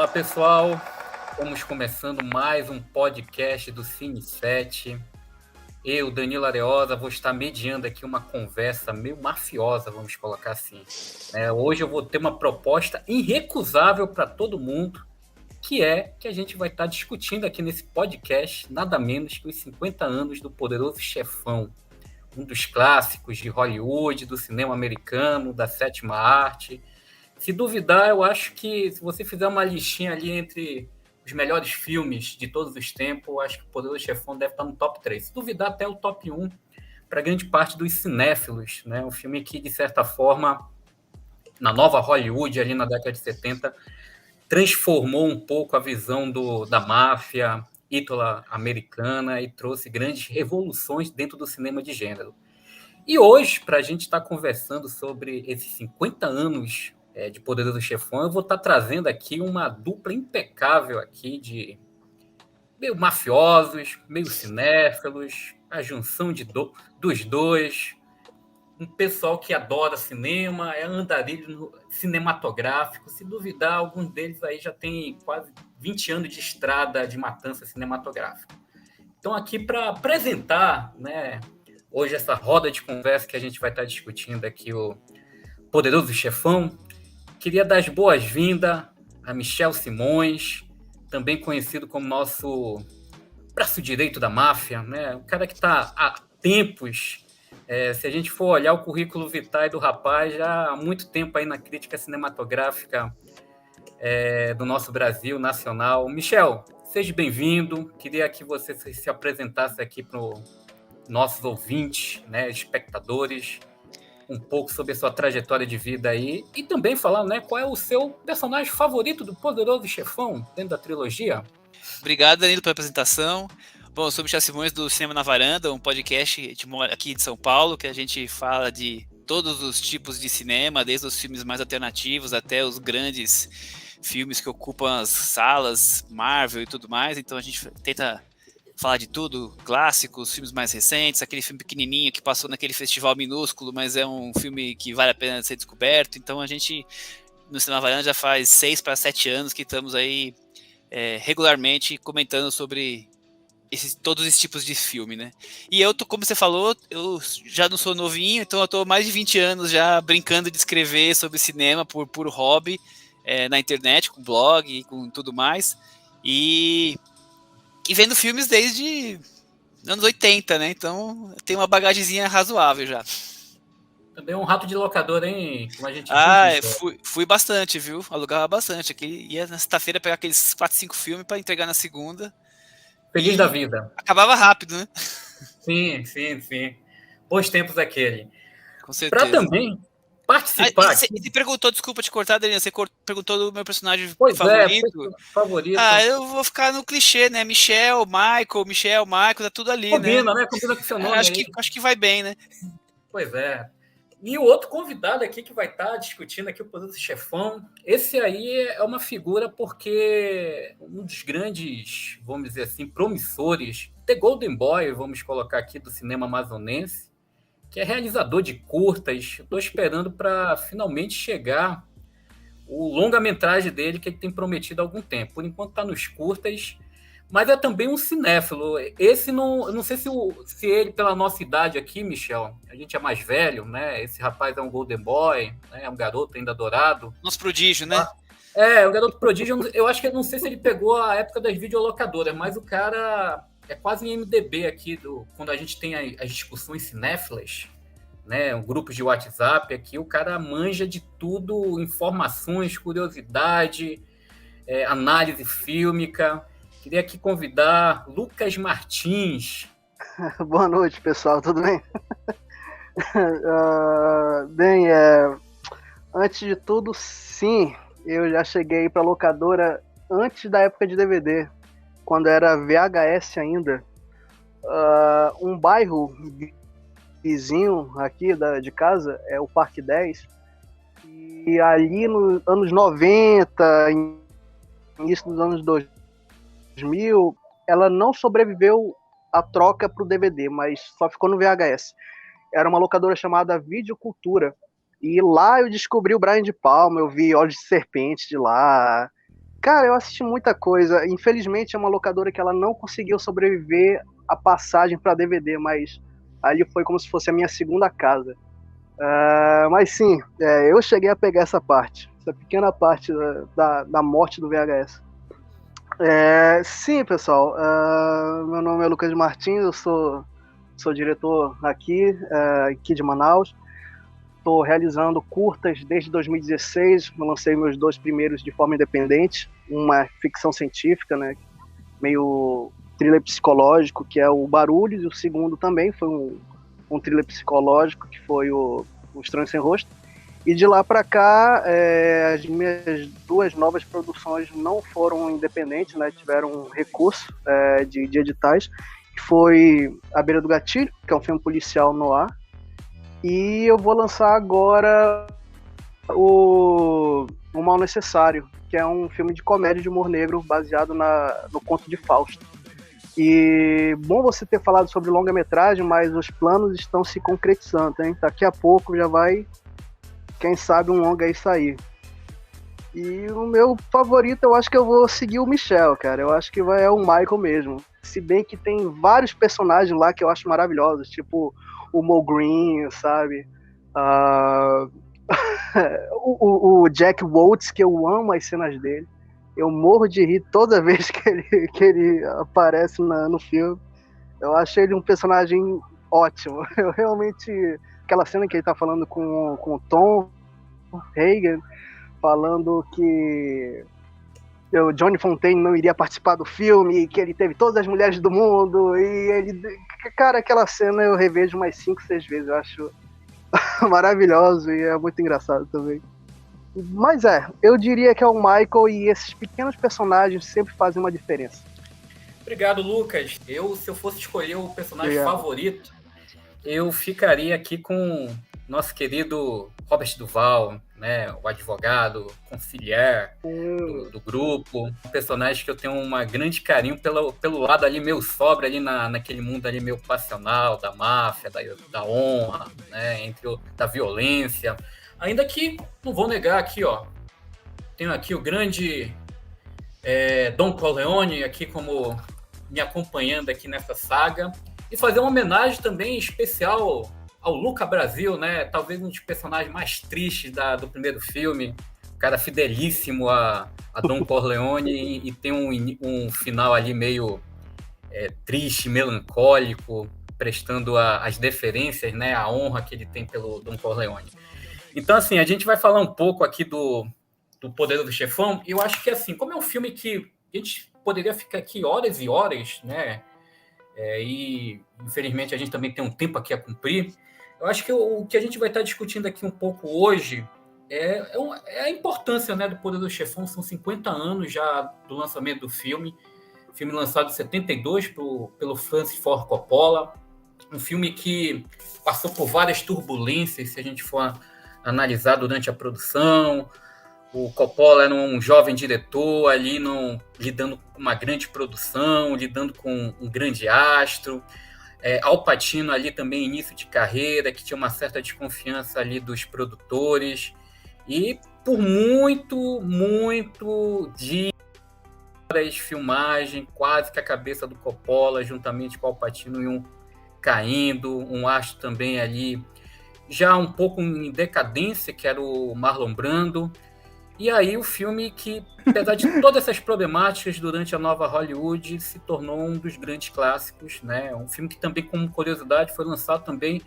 Olá, pessoal. Estamos começando mais um podcast do Cine 7. Eu, Danilo Areosa, vou estar mediando aqui uma conversa meio mafiosa, vamos colocar assim. Hoje eu vou ter uma proposta irrecusável para todo mundo, que é que a gente vai estar discutindo aqui nesse podcast nada menos que os 50 anos do Poderoso Chefão, um dos clássicos de Hollywood, do cinema americano, da sétima arte. Se duvidar, eu acho que se você fizer uma listinha ali entre os melhores filmes de todos os tempos, eu acho que o Poderoso Chefão deve estar no top 3. Se duvidar, até o top 1 para grande parte dos cinéfilos. Né? Um filme que, de certa forma, na nova Hollywood, ali na década de 70, transformou um pouco a visão da máfia ítalo-americana e trouxe grandes revoluções dentro do cinema de gênero. E hoje, para a gente estar conversando sobre esses 50 anos de Poderoso Chefão, eu vou estar trazendo aqui uma dupla impecável aqui de meio mafiosos, meio cinéfilos, a junção dos dois, um pessoal que adora cinema, é andarilho cinematográfico. Se duvidar, alguns deles aí já tem quase 20 anos de estrada de matança cinematográfica. Então, aqui para apresentar, né, hoje essa roda de conversa que a gente vai estar discutindo aqui, o Poderoso Chefão, queria dar as boas-vindas a Michel Simões, também conhecido como nosso braço direito da máfia, né? O cara que está há tempos, se a gente for olhar o currículo vitae do rapaz, já há muito tempo aí na crítica cinematográfica do nosso Brasil nacional. Michel, seja bem-vindo. Queria que você se apresentasse aqui para os nossos ouvintes, né, espectadores, um pouco sobre a sua trajetória de vida aí e também falar, né, qual é o seu personagem favorito do Poderoso Chefão dentro da trilogia. Obrigado, Danilo, pela apresentação. Bom, eu sou o Michel Simões do Cinema na Varanda, um podcast aqui de São Paulo, que a gente fala de todos os tipos de cinema, desde os filmes mais alternativos até os grandes filmes que ocupam as salas, Marvel e tudo mais. Então a gente tenta falar de tudo, clássicos, filmes mais recentes, aquele filme pequenininho que passou naquele festival minúsculo, mas é um filme que vale a pena ser descoberto. Então a gente, no Cinema na Varanda, já faz 6 para 7 anos que estamos aí regularmente comentando sobre todos esses tipos de filme, né? E eu, como você falou, eu já não sou novinho, então eu tô há mais de 20 anos já brincando de escrever sobre cinema por puro hobby, na internet, com blog e com tudo mais, e vendo filmes desde anos 80, né? Então tem uma bagagemzinha razoável já. Também um rato de locadora, hein? Como a gente diz, Michel. Fui bastante, viu? Alugava bastante. Aqui ia na sexta-feira pegar aqueles 4, 5 filmes para entregar na segunda. Feliz da vida. Acabava rápido, né? Sim, sim, sim. Bons tempos aquele. Com Para certeza. também participar aqui. Você perguntou, desculpa te cortar, Daniel, você perguntou do meu personagem Pois é, favorito. favorito. Eu vou ficar no clichê, né? Michel, Michael, tá tudo ali, né? Combina, né? Combina com o seu nome aí. Acho que vai bem, né? Pois é. E o outro convidado aqui que vai estar discutindo aqui o Poderoso Chefão, esse aí é uma figura porque um dos grandes, vamos dizer assim, promissores, The Golden Boy, vamos colocar aqui, do cinema amazonense, que é realizador de curtas. Estou esperando para finalmente chegar o longa-metragem dele, que ele tem prometido há algum tempo. Por enquanto está nos curtas, mas é também um cinéfilo. Esse não sei se ele, pela nossa idade aqui, Michel, a gente é mais velho, né? Esse rapaz é um Golden Boy, né? É um garoto ainda dourado. Nosso prodígio, né? O garoto prodígio. Eu acho que não sei se ele pegou a época das videolocadoras, mas o cara é quase um IMDb aqui, quando a gente tem as discussões cinéfilas, né? Um grupo de WhatsApp aqui, o cara manja de tudo, informações, curiosidade, análise fílmica. Queria aqui convidar Lucas Martins. Boa noite, pessoal, tudo bem? Antes de tudo, sim, eu já cheguei para locadora antes da época de DVD, quando era VHS ainda. Um bairro vizinho aqui de casa é o Parque 10, e ali nos anos 90, início dos anos 2000, ela não sobreviveu à troca para o DVD, mas só ficou no VHS. Era uma locadora chamada Videocultura, e lá eu descobri o Brian de Palma, eu vi Olhos de Serpente de lá, Cara, eu assisti muita coisa. Infelizmente é uma locadora que ela não conseguiu sobreviver à passagem para DVD, mas ali foi como se fosse a minha segunda casa. Mas sim, eu cheguei a pegar essa pequena parte da morte do VHS. Sim, pessoal. Meu nome é Lucas Martins, eu sou diretor aqui de Manaus. Estou realizando curtas desde 2016. Eu lancei meus 2 primeiros de forma independente. Uma ficção científica, né, meio thriller psicológico, que é o Barulhos, e o segundo também foi um thriller psicológico, que foi o Estranho Sem Rosto. E de lá para cá, as minhas 2 novas produções não foram independentes, né, tiveram um recurso de editais, que foi A Beira do Gatilho, que é um filme policial noir, e eu vou lançar agora o Mal Necessário, que é um filme de comédia de humor negro baseado no conto de Fausto. E bom você ter falado sobre longa-metragem, mas os planos estão se concretizando, hein? Daqui a pouco já vai, quem sabe, um longa aí sair. E o meu favorito, eu acho que eu vou seguir o Michel, cara. Eu acho que é o Michael mesmo. Se bem que tem vários personagens lá que eu acho maravilhosos, tipo o Mo Green, sabe? O Jack Waltz, que eu amo as cenas dele. Eu morro de rir toda vez que ele aparece no filme. Eu acho ele um personagem ótimo. Eu realmente... Aquela cena que ele tá falando com o Tom Hagen, falando que o Johnny Fontaine não iria participar do filme, que ele teve todas as mulheres do mundo, e ele... Cara, aquela cena eu revejo umas 5, 6 vezes. Eu acho maravilhoso e é muito engraçado também. Mas eu diria que é o Michael, e esses pequenos personagens sempre fazem uma diferença. Obrigado, Lucas. Se eu fosse escolher o personagem favorito, eu ficaria aqui com nosso querido Robert Duvall, né, o advogado, conciliar do grupo, um personagem que eu tenho um grande carinho pelo lado ali meio sóbrio, ali naquele mundo ali meio passional, da máfia, da honra, né, da violência. Ainda que, não vou negar aqui, ó, tenho aqui o grande Don Corleone aqui como me acompanhando aqui nessa saga, e fazer uma homenagem também especial ao Luca Brasil, né? Talvez um dos personagens mais tristes do primeiro filme, um cara fidelíssimo a Don Corleone, e tem um final ali meio triste, melancólico, prestando as deferências, né? A honra que ele tem pelo Don Corleone. Então, assim, a gente vai falar um pouco aqui do Poderoso Chefão, e eu acho que, assim, como é um filme que a gente poderia ficar aqui horas e horas, né? E infelizmente a gente também tem um tempo aqui a cumprir. Eu acho que o que a gente vai estar discutindo aqui um pouco hoje é a importância, né, do Poderoso Chefão. São 50 anos já do lançamento do filme lançado em 72 pelo Francis Ford Coppola, um filme que passou por várias turbulências, se a gente for analisar durante a produção. O Coppola era um jovem diretor ali lidando com uma grande produção, lidando com um grande astro. Al Pacino ali também, início de carreira, que tinha uma certa desconfiança ali dos produtores. E por muito dias, filmagem, quase que a cabeça do Coppola, juntamente com o Al Pacino, iam caindo. Um astro também ali, já um pouco em decadência, que era o Marlon Brando. E aí o filme que, apesar de todas essas problemáticas durante a nova Hollywood, se tornou um dos grandes clássicos, né? Um filme que também, como curiosidade, foi lançado também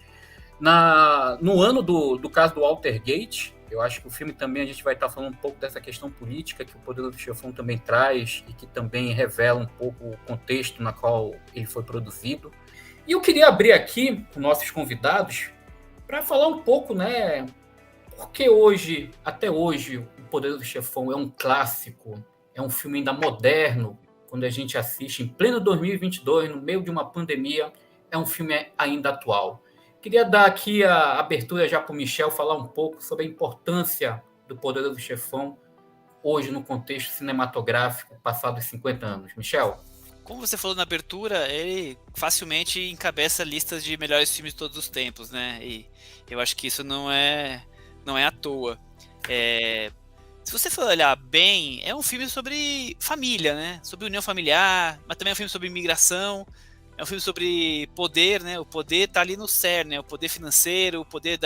no ano do caso do Watergate. Eu acho que o filme também, a gente vai estar falando um pouco dessa questão política que o Poderoso Chefão também traz, e que também revela um pouco o contexto na qual ele foi produzido. E eu queria abrir aqui com nossos convidados para falar um pouco, né? Porque até hoje, o Poderoso Chefão é um clássico, é um filme ainda moderno, quando a gente assiste em pleno 2022, no meio de uma pandemia, é um filme ainda atual. Queria dar aqui a abertura já para o Michel falar um pouco sobre a importância do Poderoso Chefão hoje no contexto cinematográfico, passados 50 anos. Michel? Como você falou na abertura, ele facilmente encabeça listas de melhores filmes de todos os tempos, né? E eu acho que isso não é à toa. se você for olhar bem, é um filme sobre família, né? Sobre união familiar, mas também é um filme sobre imigração, é um filme sobre poder, né? O poder tá ali no cerne, né? O poder financeiro, o poder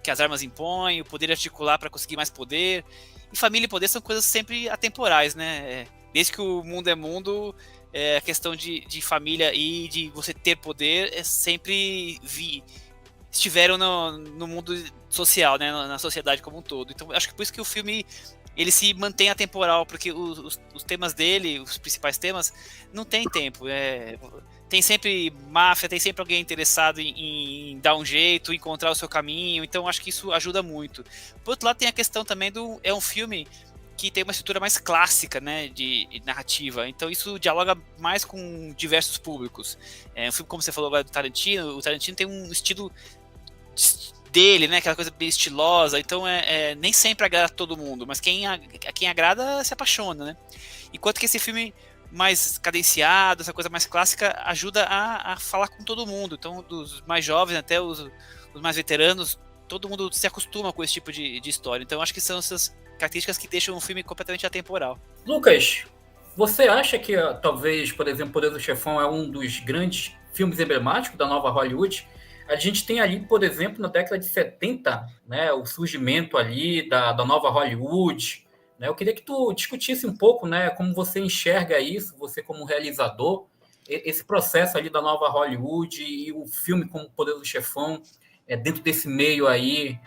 que as armas impõem, o poder de articular para conseguir mais poder. E família e poder são coisas sempre atemporais, né? Desde que o mundo é mundo, a questão de família e de você ter poder é sempre estiveram no mundo social, né, na sociedade como um todo. Então, acho que por isso que o filme ele se mantém atemporal, porque os temas dele, os principais temas, não tem tempo. Tem sempre máfia, tem sempre alguém interessado em dar um jeito, encontrar o seu caminho. Então, acho que isso ajuda muito. Por outro lado, tem a questão também é um filme que tem uma estrutura mais clássica, né, de narrativa. Então isso dialoga mais com diversos públicos. Um filme, como você falou agora do Tarantino, o Tarantino tem um estilo dele, né, aquela coisa bem estilosa, então nem sempre agrada todo mundo, mas quem agrada se apaixona, né? Enquanto que esse filme mais cadenciado, essa coisa mais clássica, ajuda a falar com todo mundo, então dos mais jovens até os mais veteranos, todo mundo se acostuma com esse tipo de história, então acho que são essas características que deixam um filme completamente atemporal. Lucas, você acha que talvez, por exemplo, Poder do Chefão é um dos grandes filmes emblemáticos da nova Hollywood? A gente tem ali, por exemplo, na década de 70, né, o surgimento ali da nova Hollywood. Né? Eu queria que tu discutisse um pouco, né, como você enxerga isso, você como realizador, esse processo ali da nova Hollywood e o filme como Poder do Chefão, dentro desse meio aí,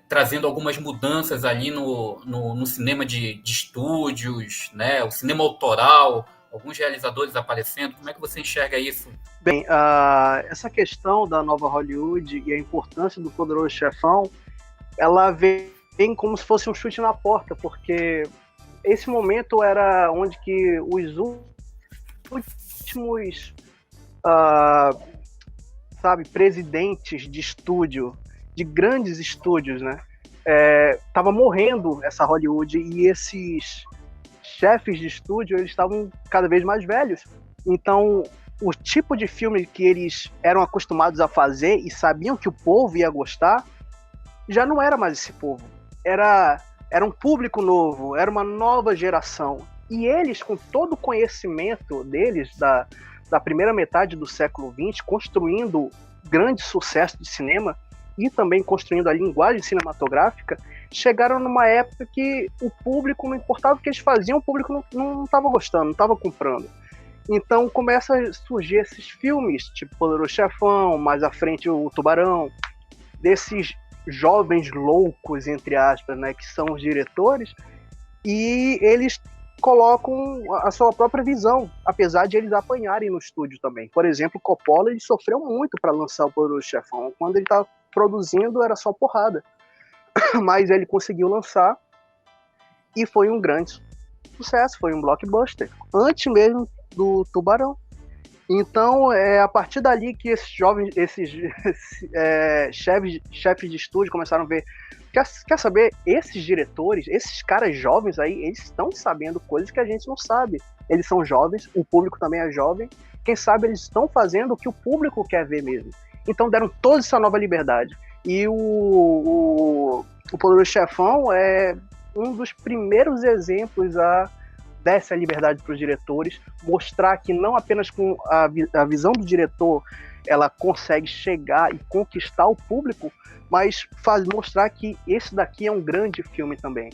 trazendo algumas mudanças ali no cinema de estúdios, né, o cinema autoral, alguns realizadores aparecendo. Como é que você enxerga isso? Bem, essa questão da nova Hollywood e a importância do Poderoso Chefão, ela vem como se fosse um chute na porta, porque esse momento era onde que os últimos presidentes de estúdio, de grandes estúdios, né, tava morrendo essa Hollywood, e esses chefes de estúdio, eles estavam cada vez mais velhos. Então, o tipo de filme que eles eram acostumados a fazer e sabiam que o povo ia gostar, já não era mais esse povo. Era um público novo, era uma nova geração. E eles, com todo o conhecimento deles da primeira metade do século XX, construindo grande sucesso de cinema e também construindo a linguagem cinematográfica, chegaram numa época que o público, não importava o que eles faziam, o público não estava gostando, não estava comprando. Então começa a surgir esses filmes, tipo Poderoso Chefão, mais à frente o Tubarão, desses jovens loucos, entre aspas, né, que são os diretores, e eles colocam a sua própria visão, apesar de eles apanharem no estúdio também. Por exemplo, Coppola, ele sofreu muito para lançar o Poderoso Chefão. Quando ele estava produzindo, era só porrada. Mas ele conseguiu lançar e foi um grande sucesso, foi um blockbuster, antes mesmo do Tubarão. Então, a partir dali que esses jovens, esses chefes de estúdio começaram a ver, quer saber, esses diretores, esses caras jovens aí, eles estão sabendo coisas que a gente não sabe. Eles são jovens, o público também é jovem, quem sabe eles estão fazendo o que o público quer ver mesmo. Então deram toda essa nova liberdade. E o Poderoso Chefão é um dos primeiros exemplos a dar essa liberdade para os diretores, mostrar que não apenas com a visão do diretor ela consegue chegar e conquistar o público, mas mostrar que esse daqui é um grande filme também.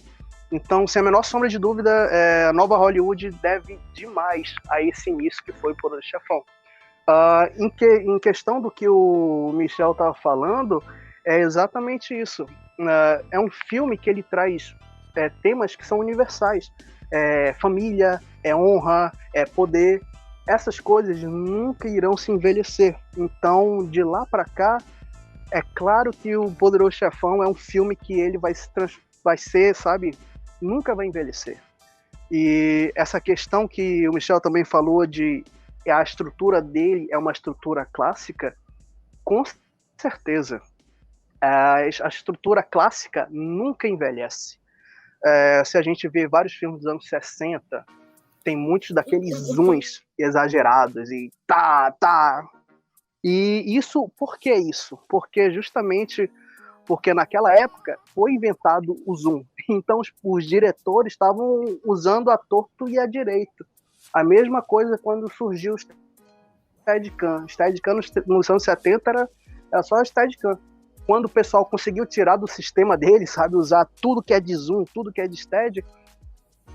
Então, sem a menor sombra de dúvida, a nova Hollywood deve demais a esse início que foi o Poderoso Chefão. Em questão do que o Michel estava falando, é exatamente isso. É um filme que ele traz temas que são universais. Família, honra, poder. Essas coisas nunca irão se envelhecer. Então, de lá para cá, é claro que o Poderoso Chefão é um filme que ele vai ser, sabe, nunca vai envelhecer. E essa questão que o Michel também falou de a estrutura dele é uma estrutura clássica, com certeza. A estrutura clássica nunca envelhece. Se a gente vê vários filmes dos anos 60, tem muitos daqueles zooms exagerados e tá. E isso, por que isso? Porque justamente porque naquela época foi inventado o zoom. Então os diretores estavam usando a torto e a direito. A mesma coisa quando surgiu o Steadicam. O Steadicam nos anos 70 era só o Steadicam. Quando o pessoal conseguiu tirar do sistema deles, sabe, usar tudo que é de zoom, tudo que é de Steady,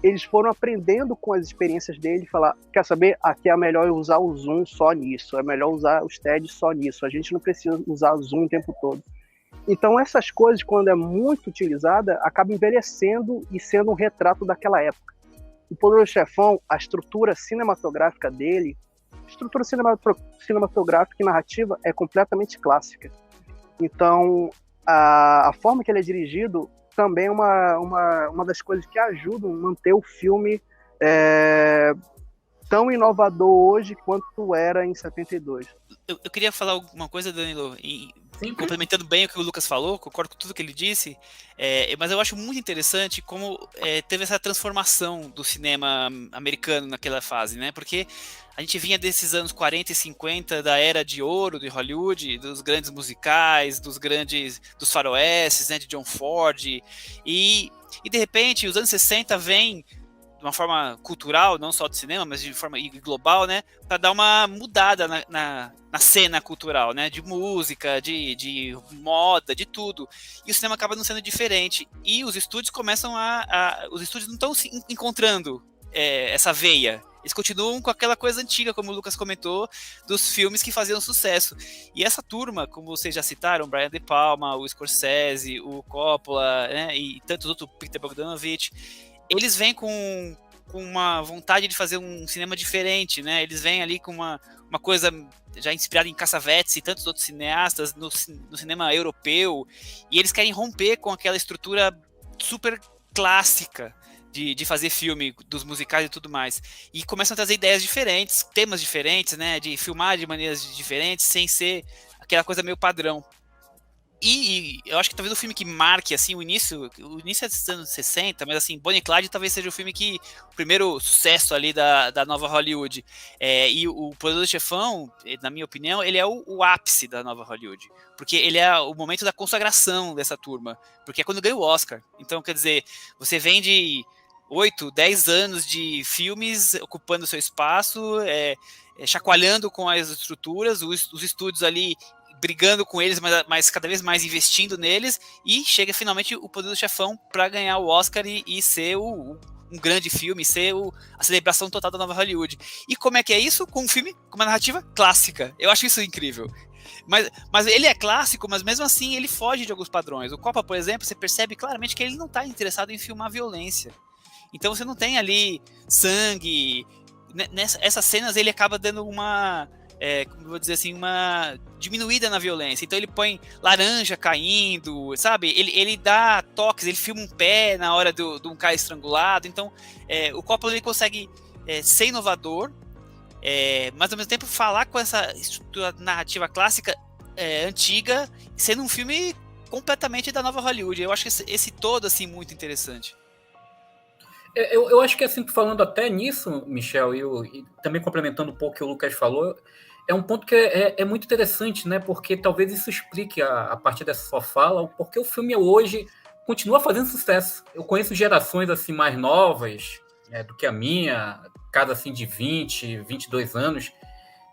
eles foram aprendendo com as experiências dele, falar, quer saber, aqui é melhor usar o zoom só nisso, é melhor usar o Steady só nisso, a gente não precisa usar o zoom o tempo todo. Então essas coisas, quando é muito utilizada, acabam envelhecendo e sendo um retrato daquela época. O Poderoso Chefão, a estrutura cinematográfica dele, estrutura cinematográfica e narrativa é completamente clássica. Então, a forma que ele é dirigido também é uma das coisas que ajudam a manter o filme tão inovador hoje quanto era em 72. Eu queria falar alguma coisa, Danilo, complementando bem o que o Lucas falou, concordo com tudo que ele disse, mas eu acho muito interessante como teve essa transformação do cinema americano naquela fase, né? Porque a gente vinha desses anos 40 e 50, da era de ouro de Hollywood, dos grandes musicais, dos faroestes, né, de John Ford, e de repente os anos 60 vêm de uma forma cultural, não só de cinema, mas de forma global, né, para dar uma mudada na cena cultural, né, de música, de moda, de tudo. E o cinema acaba não sendo diferente. E os estúdios começam os estúdios não estão se encontrando essa veia. Eles continuam com aquela coisa antiga, como o Lucas comentou, dos filmes que faziam sucesso. E essa turma, como vocês já citaram, Brian De Palma, o Scorsese, o Coppola, né, e tantos outros, Peter Bogdanovich, eles vêm com uma vontade de fazer um cinema diferente, né? Eles vêm ali com uma coisa já inspirada em Cassavetes e tantos outros cineastas no cinema europeu, e eles querem romper com aquela estrutura super clássica de fazer filme, dos musicais e tudo mais, e começam a trazer ideias diferentes, temas diferentes, né, de filmar de maneiras diferentes, sem ser aquela coisa meio padrão. E eu acho que talvez o filme que marque assim, o início é dos anos 60, mas assim, Bonnie e Clyde talvez seja o primeiro sucesso ali da nova Hollywood. E o Poderoso Chefão, na minha opinião, ele é o ápice da nova Hollywood, porque ele é o momento da consagração dessa turma, porque é quando ganha o Oscar. Então, quer dizer, você vem de 8, 10 anos de filmes ocupando seu espaço, chacoalhando com as estruturas, os estúdios ali brigando com eles, mas cada vez mais investindo neles, e chega finalmente o Poderoso Chefão para ganhar o Oscar e ser um grande filme, ser a celebração total da nova Hollywood. E como é que é isso? Com um filme, com uma narrativa clássica. Eu acho isso incrível. Mas ele é clássico, mas mesmo assim ele foge de alguns padrões. O Coppola, por exemplo, você percebe claramente que ele não está interessado em filmar violência. Então você não tem ali sangue. Essas cenas ele acaba dando uma... como eu vou dizer assim, uma diminuída na violência. Então ele põe laranja caindo, sabe? Ele dá toques, ele filma um pé na hora de um cara estrangulado. Então o Coppola ele consegue ser inovador, mas ao mesmo tempo falar com essa estrutura narrativa clássica antiga, sendo um filme completamente da nova Hollywood. Eu acho que esse todo assim muito interessante. Eu acho que assim, falando até nisso, Michel, e também complementando um pouco o que o Lucas falou, é um ponto que é muito interessante, né? Porque talvez isso explique, a partir dessa sua fala, o porquê o filme hoje continua fazendo sucesso. Eu conheço gerações assim mais novas do que a minha, cada assim de 20, 22 anos,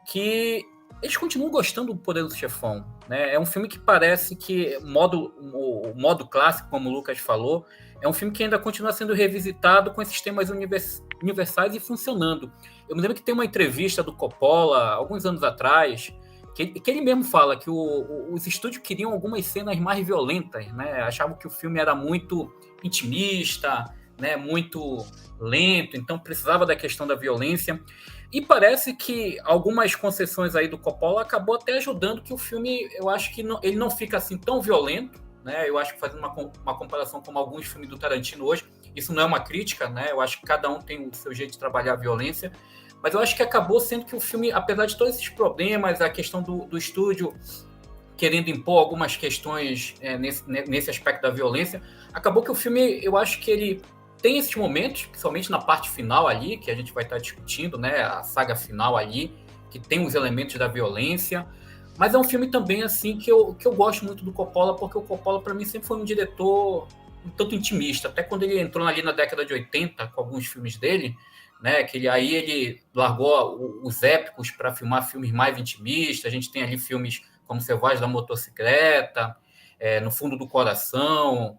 que eles continuam gostando do Poderoso Chefão, né? É um filme que parece que o modo clássico, como o Lucas falou, é um filme que ainda continua sendo revisitado com esses temas universais e funcionando. Eu me lembro que tem uma entrevista do Coppola, alguns anos atrás, que ele mesmo fala que os estúdios queriam algumas cenas mais violentas, né? Achavam que o filme era muito intimista, né? Muito lento, então precisava da questão da violência. E parece que algumas concessões aí do Coppola acabou até ajudando que o filme, eu acho que ele não fica assim tão violento, né? Eu acho que fazendo uma comparação com alguns filmes do Tarantino hoje, isso não é uma crítica, né? Eu acho que cada um tem o seu jeito de trabalhar a violência, mas eu acho que acabou sendo que o filme, apesar de todos esses problemas, a questão do estúdio querendo impor algumas questões nesse aspecto da violência, acabou que o filme, eu acho que ele tem esses momentos, principalmente na parte final ali, que a gente vai estar discutindo, né? A saga final ali, que tem os elementos da violência, Mas é um filme também, assim, que eu gosto muito do Coppola, porque o Coppola, para mim, sempre foi um diretor um tanto intimista. Até quando ele entrou ali na década de 80, com alguns filmes dele, né, aí ele largou os épicos para filmar filmes mais intimistas. A gente tem ali filmes como Selvagem da Motocicleta, No Fundo do Coração.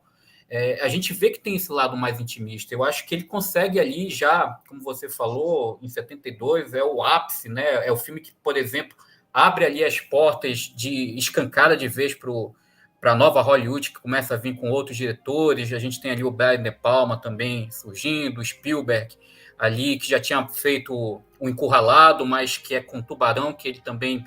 A gente vê que tem esse lado mais intimista. Eu acho que ele consegue ali já, como você falou, em 72, é o ápice, né? É o filme que, por exemplo, abre ali as portas de escancada de vez para a nova Hollywood, que começa a vir com outros diretores. A gente tem ali o Brian De Palma também surgindo, o Spielberg ali, que já tinha feito o Encurralado, mas que é com Tubarão, que ele também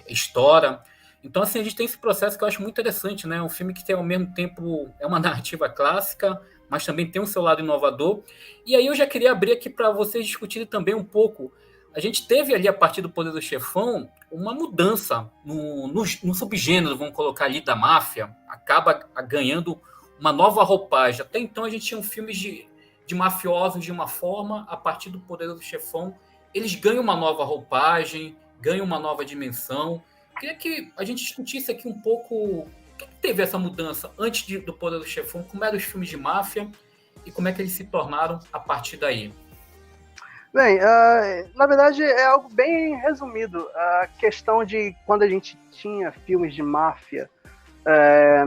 estoura. Então, assim, a gente tem esse processo que eu acho muito interessante, né? Um filme que tem, ao mesmo tempo, é uma narrativa clássica, mas também tem um seu lado inovador. E aí eu já queria abrir aqui para vocês discutirem também um pouco. A gente teve ali, a partir do Poder do Chefão, uma mudança no subgênero, vamos colocar ali, da máfia. Acaba ganhando uma nova roupagem. Até então a gente tinha filmes de mafiosos de uma forma, a partir do Poder do Chefão, eles ganham uma nova roupagem, ganham uma nova dimensão. Queria que a gente discutisse aqui um pouco o que teve essa mudança antes do Poder do Chefão, como eram os filmes de máfia e como é que eles se tornaram a partir daí. Bem, na verdade é algo bem resumido. A questão de quando a gente tinha filmes de máfia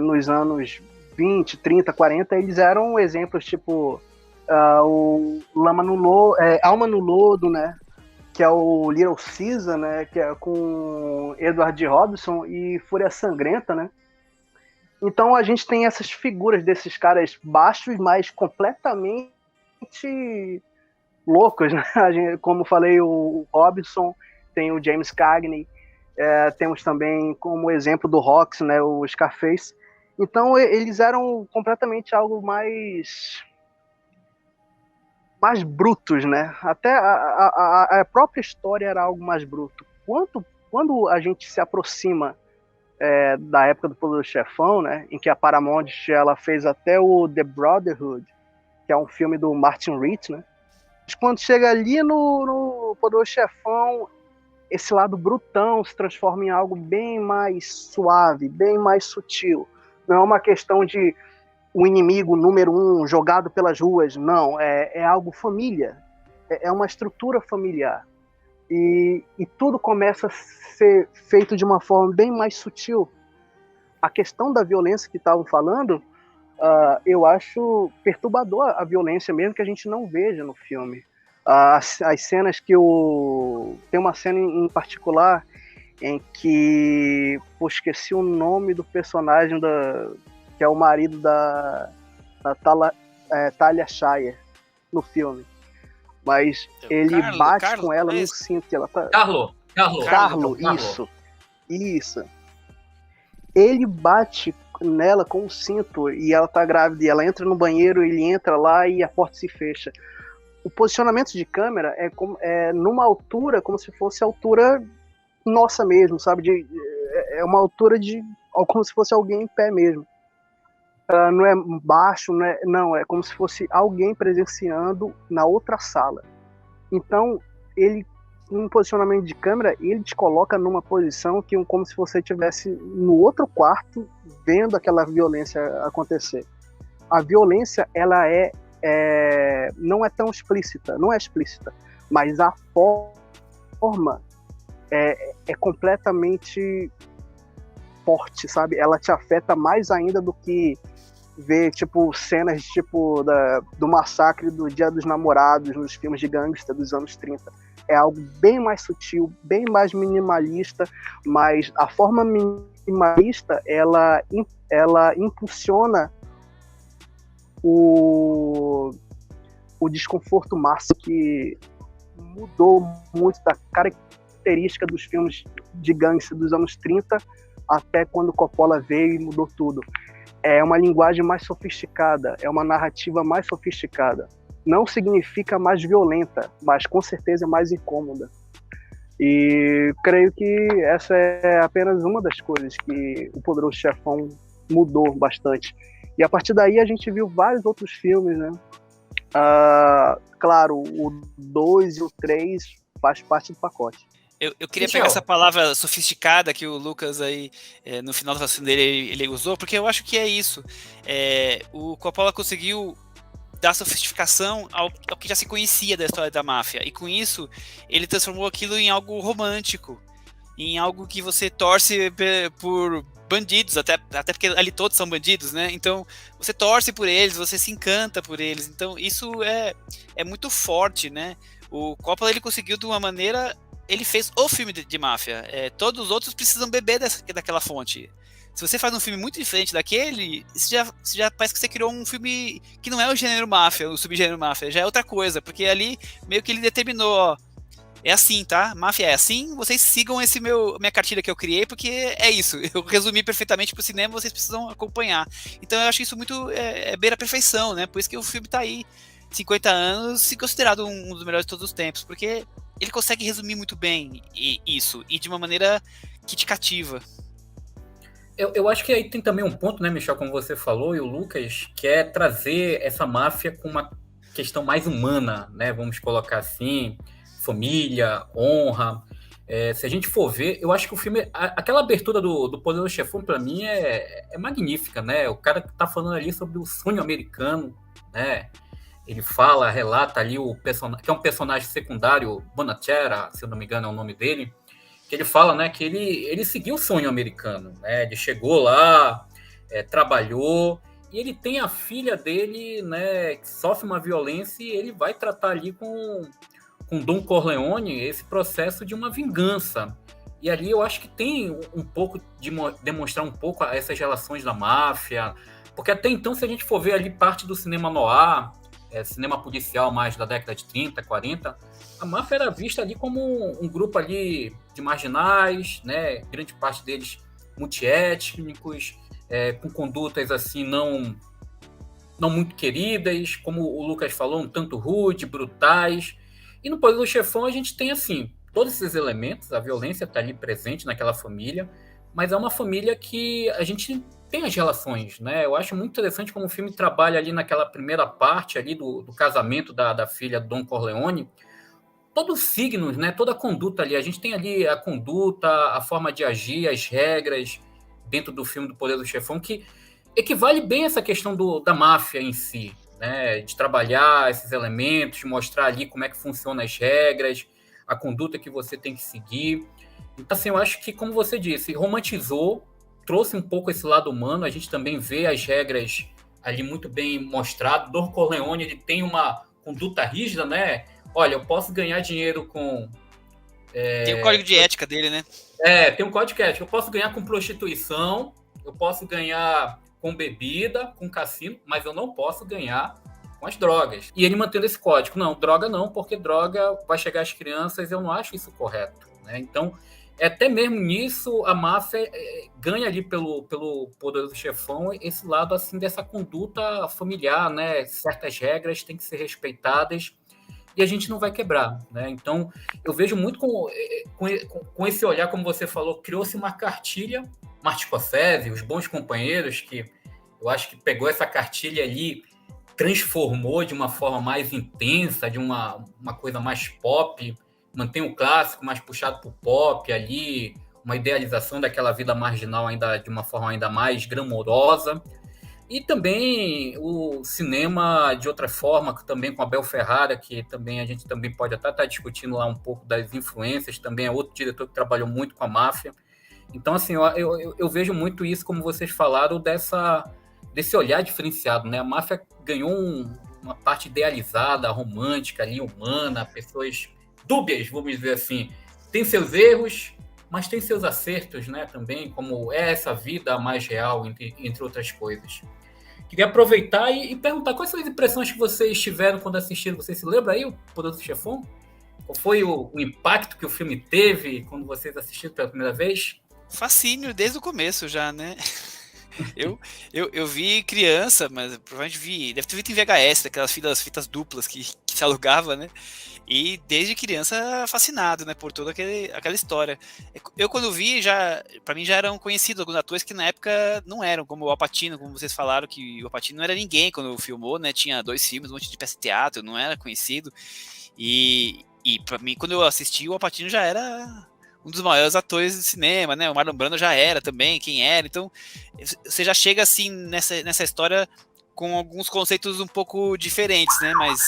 nos anos 20, 30, 40, eles eram exemplos tipo o Alma no Lodo, né? Que é o Little Caesar, né? Que é com Edward G. Robinson e Fúria Sangrenta, né? Então a gente tem essas figuras desses caras baixos, mas completamente loucos, né? Como falei, o Robinson, tem o James Cagney, temos também como exemplo do Rox, né? O Scarface. Então eles eram completamente algo mais brutos, né? Até a própria história era algo mais bruto. Quando a gente se aproxima da época do Poder do Chefão, né? Em que a Paramount ela fez até o The Brotherhood, que é um filme do Martin Ritt, né? Mas quando chega ali no Poder do Chefão, esse lado brutão se transforma em algo bem mais suave, bem mais sutil. Não é uma questão de o inimigo número 1 jogado pelas ruas, não, é algo família, é uma estrutura familiar, e tudo começa a ser feito de uma forma bem mais sutil. A questão da violência que estavam falando, eu acho perturbador a violência, mesmo que a gente não veja no filme. As cenas tem uma cena em particular em que, esqueci o nome do personagem que é o marido da Talia Shire no filme. Mas ele bate com ela no cinto. Que ela tá... Carlo, isso. Ele bate nela com o cinto e ela tá grávida. E ela entra no banheiro, ele entra lá e a porta se fecha. O posicionamento de câmera é numa altura como se fosse a altura nossa mesmo, sabe? É uma altura como se fosse alguém em pé mesmo. Não é baixo, não, é como se fosse alguém presenciando na outra sala. Então, ele, no posicionamento de câmera, ele te coloca numa posição como se você estivesse no outro quarto vendo aquela violência acontecer. A violência, ela não é tão explícita, mas a forma é completamente forte, sabe? Ela te afeta mais ainda do que ver, cenas do massacre do Dia dos Namorados nos filmes de gangster dos anos 30. É algo bem mais sutil, bem mais minimalista, mas a forma minimalista, ela impulsiona o desconforto máximo, que mudou muito da característica dos filmes de gangster dos anos 30 até quando Coppola veio e mudou tudo. É uma linguagem mais sofisticada, é uma narrativa mais sofisticada. Não significa mais violenta, mas com certeza é mais incômoda. E creio que essa é apenas uma das coisas que o Poderoso Chefão mudou bastante. E a partir daí a gente viu vários outros filmes, né? Claro, o 2 e o 3 faz parte do pacote. Eu queria pegar essa palavra sofisticada que o Lucas aí, no final do raciocínio dele, ele usou, porque eu acho que é isso. O Coppola conseguiu dar sofisticação ao que já se conhecia da história da máfia, e com isso ele transformou aquilo em algo romântico, em algo que você torce por bandidos, até porque ali todos são bandidos, né? Então você torce por eles, você se encanta por eles, então isso é muito forte, né? O Coppola, ele conseguiu de uma maneira, ele fez o filme de máfia, todos os outros precisam beber daquela fonte. Se você faz um filme muito diferente daquele, você já parece que você criou um filme que não é o gênero máfia, o subgênero máfia, já é outra coisa, porque ali meio que ele determinou, ó, é assim, tá? Máfia é assim, vocês sigam minha cartilha que eu criei, porque é isso. Eu resumi perfeitamente pro cinema, vocês precisam acompanhar. Então eu acho isso muito beira a perfeição, né? Por isso que o filme tá aí, 50 anos, se considerado um dos melhores de todos os tempos, porque ele consegue resumir muito bem isso, e de uma maneira que te cativa. Eu acho que aí tem também um ponto, né, Michel, como você falou, e o Lucas, que é trazer essa máfia com uma questão mais humana, né? Vamos colocar assim, família, honra. Se a gente for ver, eu acho que o filme, aquela abertura do Poderoso Chefão, para mim, é magnífica, né? O cara que tá falando ali sobre o sonho americano, né? Ele fala, relata ali o personagem, que é um personagem secundário, Bonachera, se eu não me engano é o nome dele, que ele fala, né, que ele seguiu o sonho americano, né? Ele chegou lá, trabalhou, e ele tem a filha dele, né, que sofre uma violência, e ele vai tratar ali com Don Corleone esse processo de uma vingança. E ali eu acho que tem um pouco de demonstrar um pouco essas relações da máfia, porque até então, se a gente for ver ali parte do cinema noir, cinema policial mais da década de 30, 40, a máfia era vista ali como um grupo ali de marginais, né, grande parte deles multiétnicos, com condutas assim não muito queridas, como o Lucas falou, um tanto rude, brutais. E no Poderoso Chefão a gente tem assim todos esses elementos, a violência está ali presente naquela família, mas é uma família que a gente tem as relações, né? Eu acho muito interessante como o filme trabalha ali naquela primeira parte ali do casamento da filha do Don Corleone, todos os signos, né? Toda a conduta ali, a gente tem ali a conduta, a forma de agir, as regras dentro do filme do Poder do Chefão, que equivale bem a essa questão da máfia em si, né? De trabalhar esses elementos, de mostrar ali como é que funcionam as regras, a conduta que você tem que seguir. Então, assim, eu acho que, como você disse, romantizou, trouxe um pouco esse lado humano, a gente também vê as regras ali muito bem mostrado. Don Corleone, ele tem uma conduta rígida, né? Olha, eu posso ganhar dinheiro com... Tem o código de ética dele, né? Tem um código de ética. Eu posso ganhar com prostituição, eu posso ganhar com bebida, com cassino, mas eu não posso ganhar com as drogas. E ele mantendo esse código. Não, droga não, porque droga vai chegar às crianças, eu não acho isso correto, né? Então, até mesmo nisso, a máfia ganha ali pelo Poderoso Chefão esse lado assim dessa conduta familiar, né? Certas regras têm que ser respeitadas e a gente não vai quebrar, né? Então, eu vejo muito com esse olhar, como você falou, criou-se uma cartilha, Martin Scorsese, Os Bons Companheiros, que eu acho que pegou essa cartilha ali, transformou de uma forma mais intensa, de uma coisa mais pop, mantém o clássico mais puxado para o pop ali, uma idealização daquela vida marginal ainda de uma forma ainda mais glamourosa. E também o cinema de outra forma, também com Abel Ferrara, que também a gente também pode até estar discutindo lá um pouco das influências, também é outro diretor que trabalhou muito com a máfia. Então, assim, eu vejo muito isso, como vocês falaram, desse olhar diferenciado, né? A máfia ganhou uma parte idealizada, romântica, ali, humana, pessoas dúbias, vamos dizer assim. Tem seus erros, mas tem seus acertos, né? Também, como é essa vida mais real, entre outras coisas. Queria aproveitar e perguntar quais são as impressões que vocês tiveram quando assistiram. Vocês se lembram aí, o Poderoso Chefão? Qual foi o impacto que o filme teve quando vocês assistiram pela primeira vez? Fascínio desde o começo já, né? Eu vi criança, mas provavelmente deve ter visto em VHS, daquelas fitas duplas que se alugava, né? E desde criança fascinado, né, por toda aquela história. Eu quando vi, para mim já eram conhecidos alguns atores que na época não eram, como o Al Pacino, como vocês falaram, que o Al Pacino não era ninguém quando filmou, né? Tinha 2 filmes, um monte de peça de teatro, não era conhecido. E para mim, quando eu assisti, o Al Pacino já era um dos maiores atores de cinema, né? O Marlon Brando já era também, quem era. Então, você já chega assim nessa história com alguns conceitos um pouco diferentes, né? Mas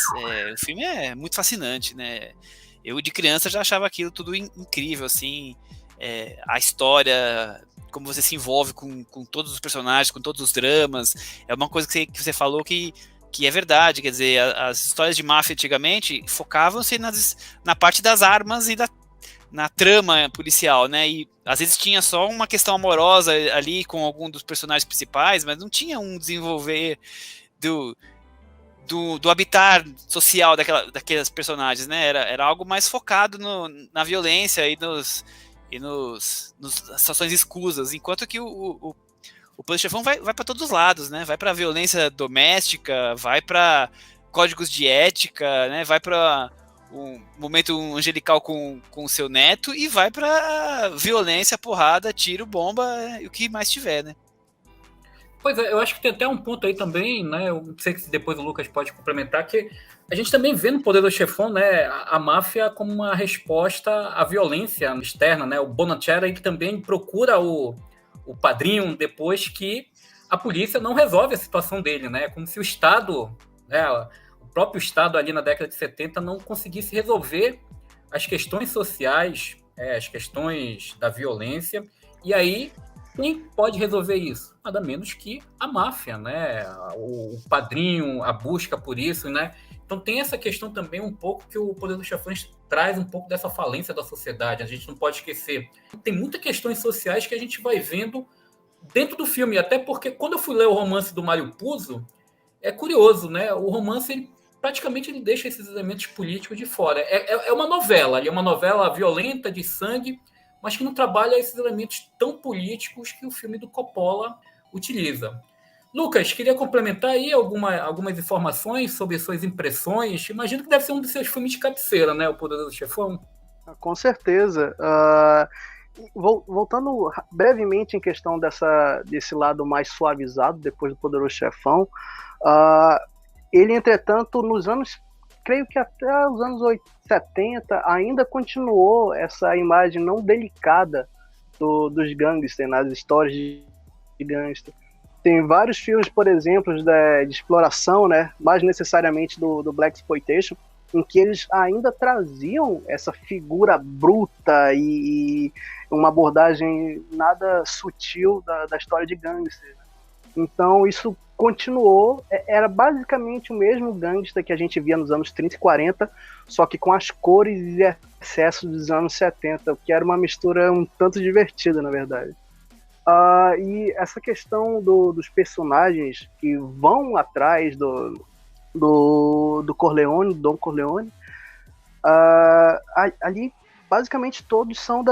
o filme é muito fascinante, né? Eu, de criança, já achava aquilo tudo incrível, assim. A história, como você se envolve com todos os personagens, com todos os dramas. É uma coisa que você falou que é verdade, quer dizer, as histórias de máfia antigamente focavam-se na parte das armas e na trama policial, né? E às vezes tinha só uma questão amorosa ali com algum dos personagens principais, mas não tinha um desenvolver do habitat social daqueles personagens, né? Era algo mais focado na violência e nas situações escusas, enquanto que o Poderoso Chefão vai para todos os lados, né? Vai para violência doméstica, vai para códigos de ética, né? Vai para um momento angelical com o seu neto e vai para violência, porrada, tiro, bomba e o que mais tiver, né? Pois é, eu acho que tem até um ponto aí também, né? Eu não sei se depois o Lucas pode complementar, que a gente também vê no Poderoso Chefão, né, a máfia como uma resposta à violência externa, né? O Bonachera aí que também procura o padrinho depois que a polícia não resolve a situação dele, né? Como se o Estado, né, o próprio Estado ali na década de 70 não conseguisse resolver as questões sociais, as questões da violência, e aí quem pode resolver isso? Nada menos que a máfia, né? O padrinho, a busca por isso, né? Então tem essa questão também um pouco que o Poder dos Chefões traz um pouco dessa falência da sociedade. A gente não pode esquecer. Tem muitas questões sociais que a gente vai vendo dentro do filme, até porque quando eu fui ler o romance do Mário Puzo, é curioso, né? O romance, praticamente ele deixa esses elementos políticos de fora. É uma novela, é uma novela violenta, de sangue, mas que não trabalha esses elementos tão políticos que o filme do Coppola utiliza. Lucas, queria complementar aí algumas informações sobre suas impressões. Imagino que deve ser um dos seus filmes de cabeceira, né? O Poderoso Chefão. Com certeza. Voltando brevemente em questão desse lado mais suavizado, depois do Poderoso Chefão, ele, entretanto, nos anos, creio que até os anos 70, ainda continuou essa imagem não delicada dos gangsters, nas histórias de gangster. Tem vários filmes, por exemplo, de exploração, né, mais necessariamente do Blaxploitation, em que eles ainda traziam essa figura bruta e uma abordagem nada sutil da história de gangster. Então isso continuou, era basicamente o mesmo gangster que a gente via nos anos 30 e 40, só que com as cores e excessos dos anos 70, o que era uma mistura um tanto divertida, na verdade. E essa questão dos personagens que vão atrás do Corleone, Don Corleone, ali basicamente todos são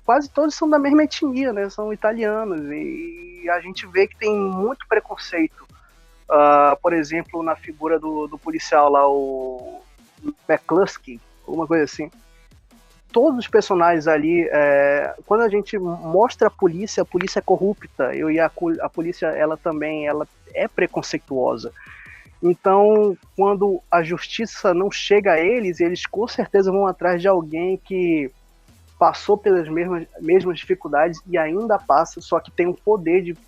quase todos são da mesma etnia, né? São italianos, e a gente vê que tem muito preconceito. Por exemplo, na figura do policial lá, o McCluskey, alguma coisa assim. Todos os personagens ali, quando a gente mostra a polícia é corrupta, e a polícia ela também é preconceituosa. Então, quando a justiça não chega a eles com certeza vão atrás de alguém que passou pelas mesmas dificuldades e ainda passa, só que tem o poder de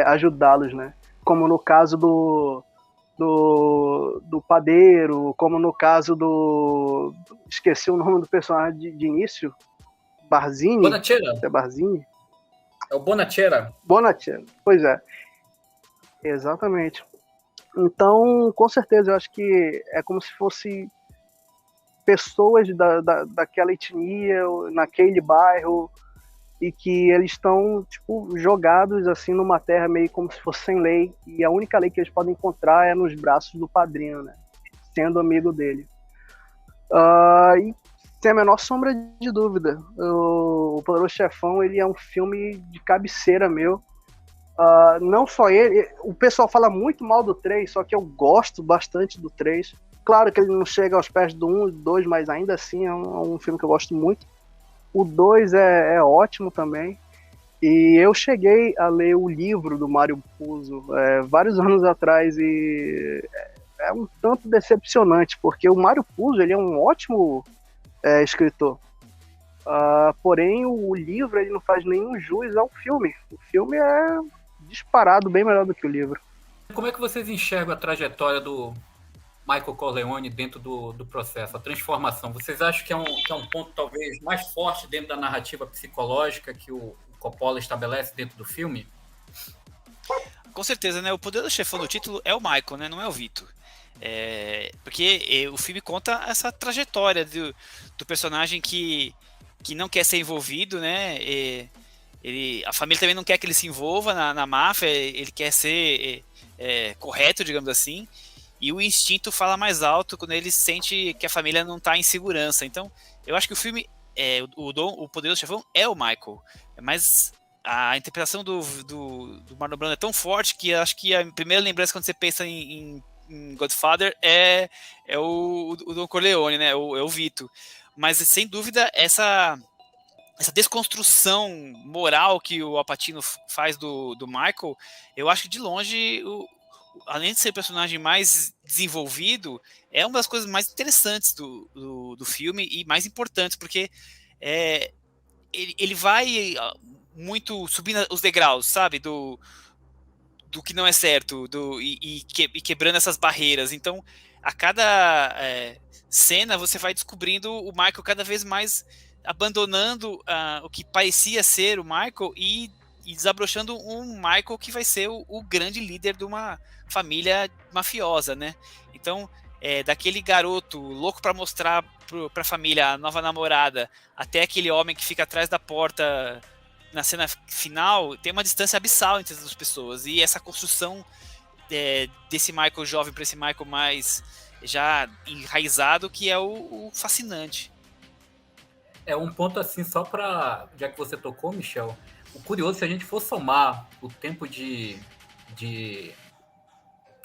ajudá-los, né? Como no caso do padeiro, como no caso esqueci o nome do personagem de início, Barzini. Bonachera. É Barzini? É o Bonachera. Bonachera, pois é. Exatamente. Então, com certeza, eu acho que é como se fosse pessoas daquela etnia, naquele bairro, e que eles estão tipo, jogados assim numa terra meio como se fosse sem lei, e a única lei que eles podem encontrar é nos braços do padrinho, né? Sendo amigo dele. E sem a menor sombra de dúvida, o Poderoso Chefão ele é um filme de cabeceira meu. Não só ele, o pessoal fala muito mal do 3, só que eu gosto bastante do 3. Claro que ele não chega aos pés do 1 e do 2, mas ainda assim é um filme que eu gosto muito. O 2 é ótimo também. E eu cheguei a ler o livro do Mário Puzo vários anos atrás e é um tanto decepcionante, porque o Mário Puzo ele é um ótimo escritor. Porém, o livro ele não faz nenhum jus ao filme. O filme é disparado bem melhor do que o livro. Como é que vocês enxergam a trajetória do Michael Corleone dentro do processo, a transformação? Vocês acham que é um ponto talvez mais forte dentro da narrativa psicológica que o Coppola estabelece dentro do filme? Com certeza, né? O poderoso chefão do título é o Michael, né? Não é o Vito. Porque o filme conta essa trajetória do personagem que não quer ser envolvido, né? A família também não quer que ele se envolva na máfia, ele quer ser correto, digamos assim, e o instinto fala mais alto quando ele sente que a família não está em segurança. Então, eu acho que o filme, o Poderoso Chefão é o Michael, mas a interpretação do Marlon Brando é tão forte que eu acho que a primeira lembrança quando você pensa em Godfather é o Don Corleone, né? É o Vito. Mas, sem dúvida, essa desconstrução moral que o Al Pacino faz do Michael, eu acho que de longe, além de ser o personagem mais desenvolvido, é uma das coisas mais interessantes do filme e mais importantes, porque ele vai muito subindo os degraus, sabe? Do que não é certo, e quebrando essas barreiras. Então, a cada cena, você vai descobrindo o Michael cada vez mais abandonando o que parecia ser o Michael e desabrochando um Michael que vai ser o grande líder de uma família mafiosa, né? Então, daquele garoto louco para mostrar para a família a nova namorada, até aquele homem que fica atrás da porta na cena final, tem uma distância abissal entre as duas pessoas, e essa construção desse Michael jovem para esse Michael mais já enraizado, que é o fascinante. Um ponto assim, só para, já que você tocou, Michel, o curioso, se a gente for somar o tempo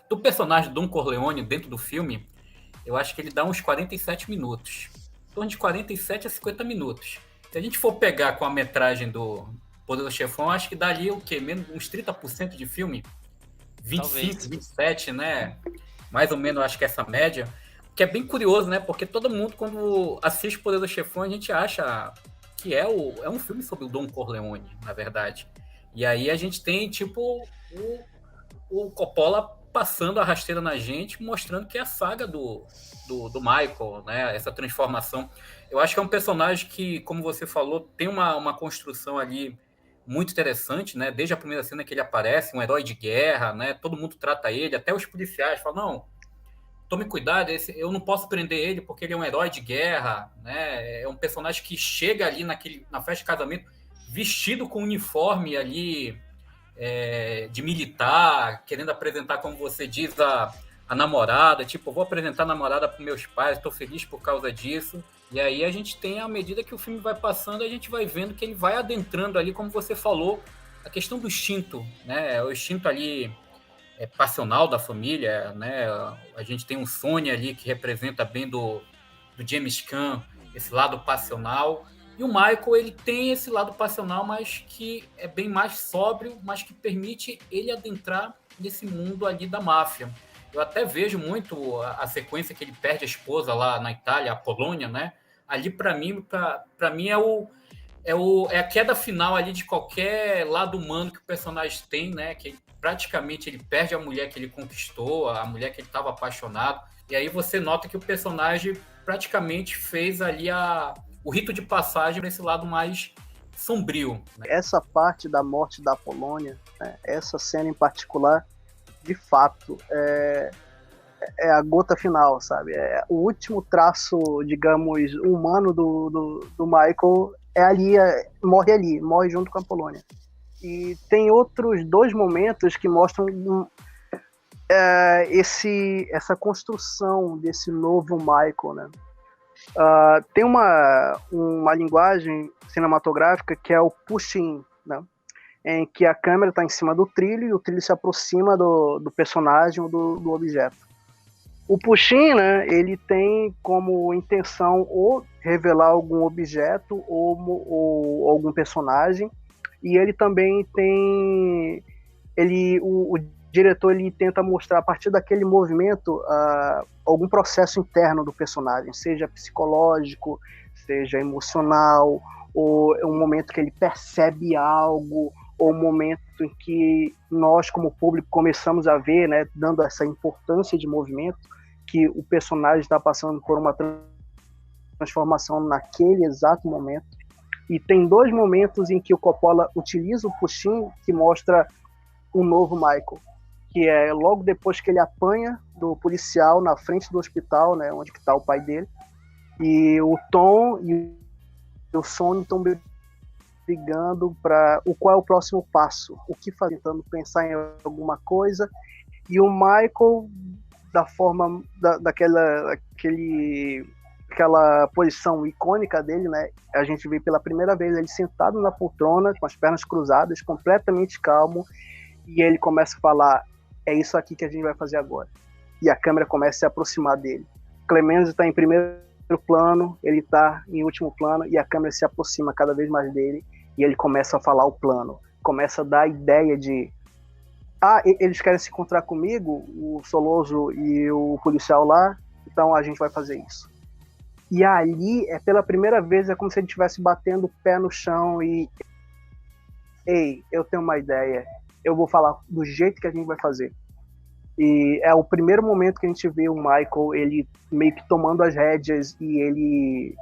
do personagem Don Corleone dentro do filme, eu acho que ele dá uns 47 minutos. Em torno de 47 a 50 minutos. Se a gente for pegar com a metragem do Poderoso Chefão, acho que dá ali o quê? Menos uns 30% de filme? 25, talvez. 27, né? Mais ou menos, acho que essa média. Que é bem curioso, né? Porque todo mundo, quando assiste o Poderoso Chefão, a gente acha que é um filme sobre o Don Corleone, na verdade. E aí a gente tem, tipo, o Coppola passando a rasteira na gente, mostrando que é a saga do Michael, né? Essa transformação. Eu acho que é um personagem que, como você falou, tem uma construção ali muito interessante, né? Desde a primeira cena que ele aparece, um herói de guerra, né? Todo mundo trata ele, até os policiais falam, não, tome cuidado, eu não posso prender ele porque ele é um herói de guerra, né? É um personagem que chega ali na festa de casamento vestido com uniforme ali de militar, querendo apresentar, como você diz, a namorada, tipo, eu vou apresentar a namorada para meus pais, estou feliz por causa disso. E aí a gente tem, à medida que o filme vai passando, a gente vai vendo que ele vai adentrando ali, como você falou, a questão do instinto, né? O instinto ali passional da família, né? A gente tem um Sônia ali que representa bem do James Caan, esse lado passional. E o Michael, ele tem esse lado passional, mas que é bem mais sóbrio, mas que permite ele adentrar nesse mundo ali da máfia. Eu até vejo muito a sequência que ele perde a esposa lá na Itália, a Polônia, né? Ali, para mim é a queda final ali de qualquer lado humano que o personagem tem, né? Que praticamente ele perde a mulher que ele conquistou, a mulher que ele estava apaixonado. E aí você nota que o personagem praticamente fez ali o rito de passagem para esse lado mais sombrio, né? Essa parte da morte da Polônia, né, essa cena em particular, de fato, é a gota final, sabe? É o último traço, digamos, humano do Michael morre junto com a Polônia. E tem outros dois momentos que mostram essa construção desse novo Michael, né? Tem uma linguagem cinematográfica que é o push-in, né? Em que a câmera está em cima do trilho e o trilho se aproxima do personagem ou do objeto. O push-in, né, ele tem como intenção ou revelar algum objeto ou algum personagem, e ele também tem o diretor ele tenta mostrar a partir daquele movimento algum processo interno do personagem, seja psicológico, seja emocional, ou é um momento que ele percebe algo, ou um momento em que nós, como público, começamos a ver, né, dando essa importância de movimento, que o personagem está passando por uma transformação naquele exato momento. E tem 2 momentos em que o Coppola utiliza o puxim que mostra um novo Michael, que é logo depois que ele apanha do policial na frente do hospital, né, onde está o pai dele, e o Tom e o Sonny estão brigando para qual é o próximo passo, o que fazer, tentando pensar em alguma coisa, e o Michael, da forma daquela posição icônica dele, né? A gente vê pela primeira vez ele sentado na poltrona, com as pernas cruzadas, completamente calmo, e ele começa a falar: é isso aqui que a gente vai fazer agora. E a câmera começa a se aproximar dele. Clemenza está em primeiro plano, ele está em último plano, e a câmera se aproxima cada vez mais dele, e ele começa a falar o plano, começa a dar a ideia de: eles querem se encontrar comigo, o Soloso e o policial lá, então a gente vai fazer isso. E ali, pela primeira vez, é como se ele estivesse batendo o pé no chão e: ei, eu tenho uma ideia, eu vou falar do jeito que a gente vai fazer. E é o primeiro momento que a gente vê o Michael, ele meio que tomando as rédeas, e ele: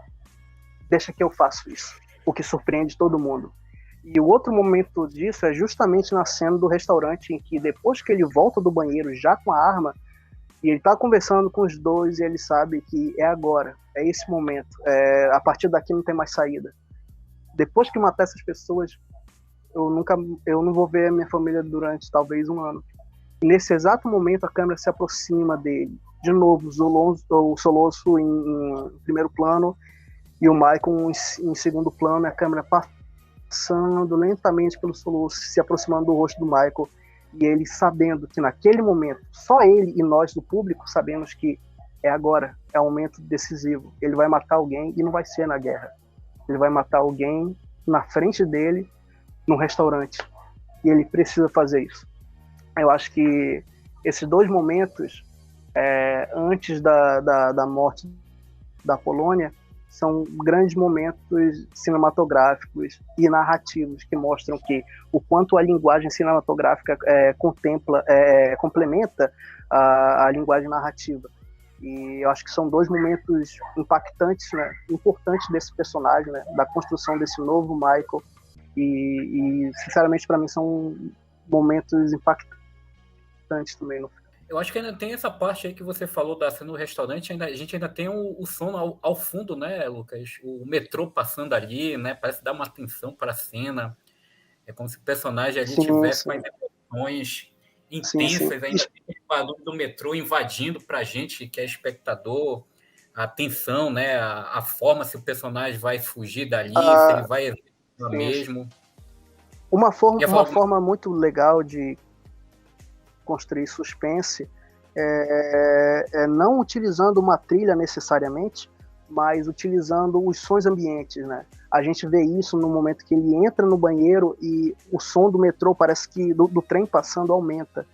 deixa que eu faço isso, o que surpreende todo mundo. E o outro momento disso é justamente na cena do restaurante, em que depois que ele volta do banheiro já com a arma, e ele tá conversando com os dois, e ele sabe que é agora, é esse momento, a partir daqui não tem mais saída. Depois que matar essas pessoas, eu não vou ver a minha família durante talvez 1 ano. E nesse exato momento a câmera se aproxima dele, de novo o Soloso em primeiro plano e o Michael em segundo plano, e a câmera passando lentamente pelo Soloso, se aproximando do rosto do Michael, e ele sabendo que naquele momento, só ele e nós do público sabemos que é agora, é um momento decisivo. Ele vai matar alguém, e não vai ser na guerra. Ele vai matar alguém na frente dele, num restaurante. E ele precisa fazer isso. Eu acho que esses 2 momentos, antes da morte da Polônia, são grandes momentos cinematográficos e narrativos que mostram que o quanto a linguagem cinematográfica complementa a linguagem narrativa. E eu acho que são 2 momentos impactantes, né, importantes desse personagem, né, da construção desse novo Michael, e sinceramente para mim são momentos impactantes também no filme. Eu acho que ainda tem essa parte aí que você falou da cena do restaurante, a gente ainda tem o som ao fundo, né, Lucas? O metrô passando ali, né? Parece dar uma atenção para a cena. É como se o personagem ali tivesse mais emoções intensas, ainda tem o barulho do metrô invadindo para a gente, que é espectador, a tensão, né? A forma se o personagem vai fugir dali, se ele vai executar mesmo. Uma forma muito legal de construir suspense não utilizando uma trilha necessariamente, mas utilizando os sons ambientes, né? A gente vê isso no momento que ele entra no banheiro e o som do metrô, parece que do trem passando, aumenta.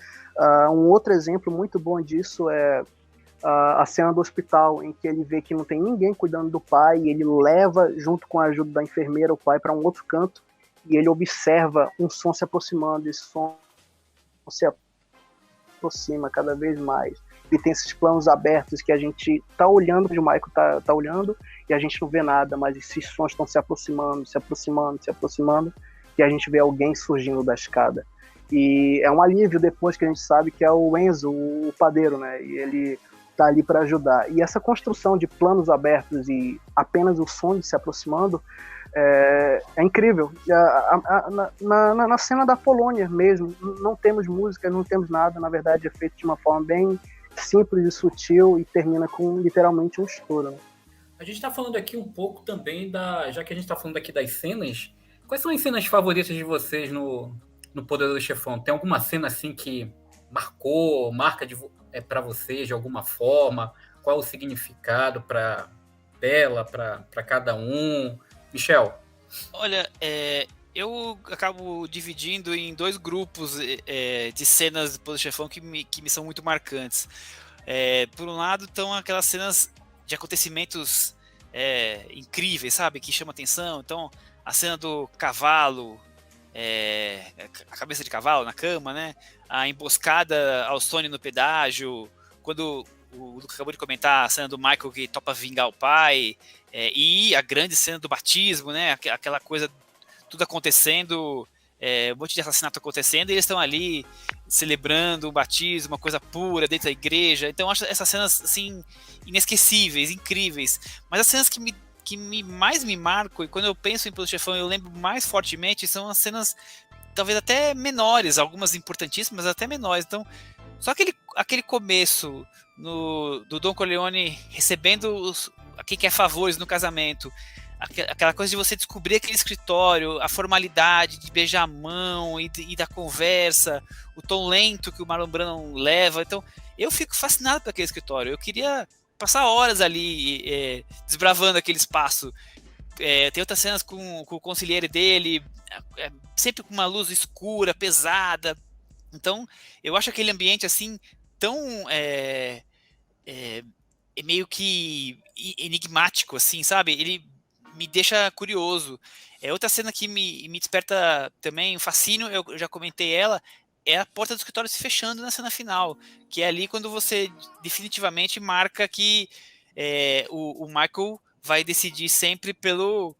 Um outro exemplo muito bom disso é a cena do hospital, em que ele vê que não tem ninguém cuidando do pai, e ele leva, junto com a ajuda da enfermeira, o pai para um outro canto, e ele observa um som se aproximando, esse som se aproxima cada vez mais, e tem esses planos abertos que a gente tá olhando, onde o Michael tá olhando, e a gente não vê nada, mas esses sons estão se aproximando, e a gente vê alguém surgindo da escada. E é um alívio depois que a gente sabe que é o Enzo, o padeiro, né? E ele tá ali para ajudar. E essa construção de planos abertos e apenas o som de se aproximando é incrível. Na cena da Polônia mesmo, não temos música, não temos nada, na verdade é feito de uma forma bem simples e sutil, e termina com literalmente um estouro, né? A gente está falando aqui um pouco também já que a gente está falando aqui das cenas, quais são as cenas favoritas de vocês no Poderoso Chefão? Tem alguma cena assim que marca para vocês de alguma forma? Qual o significado para dela, para cada um? Michel? Olha, eu acabo dividindo em 2 grupos de cenas do Poderoso Chefão que me são muito marcantes. Por um lado, estão aquelas cenas de acontecimentos incríveis, sabe? Que chama atenção. Então, a cena do cavalo, a cabeça de cavalo na cama, né? A emboscada ao Sony no pedágio, quando o Lucas acabou de comentar a cena do Michael que topa vingar o pai, e a grande cena do batismo, né? Aquela coisa, tudo acontecendo, um monte de assassinato acontecendo, e eles estão ali celebrando o batismo, uma coisa pura dentro da igreja. Então eu acho essas cenas assim inesquecíveis, incríveis. Mas as cenas que mais me marcam, e quando eu penso em Poderoso Chefão eu lembro mais fortemente, são as cenas talvez até menores, algumas importantíssimas, até menores. Então, só aquele começo do Don Corleone recebendo quem quer favores no casamento, aquela coisa de você descobrir aquele escritório, a formalidade de beijar a mão e da conversa, o tom lento que o Marlon Brando leva. Então, eu fico fascinado por aquele escritório. Eu queria passar horas ali desbravando aquele espaço. Tem outras cenas com o conselheiro dele, sempre com uma luz escura, pesada. Então, eu acho aquele ambiente assim tão meio que enigmático, assim, sabe? Ele me deixa curioso. Outra cena que me desperta também um fascínio, eu já comentei ela, é a porta do escritório se fechando na cena final, que é ali quando você definitivamente marca que o Michael vai decidir sempre pela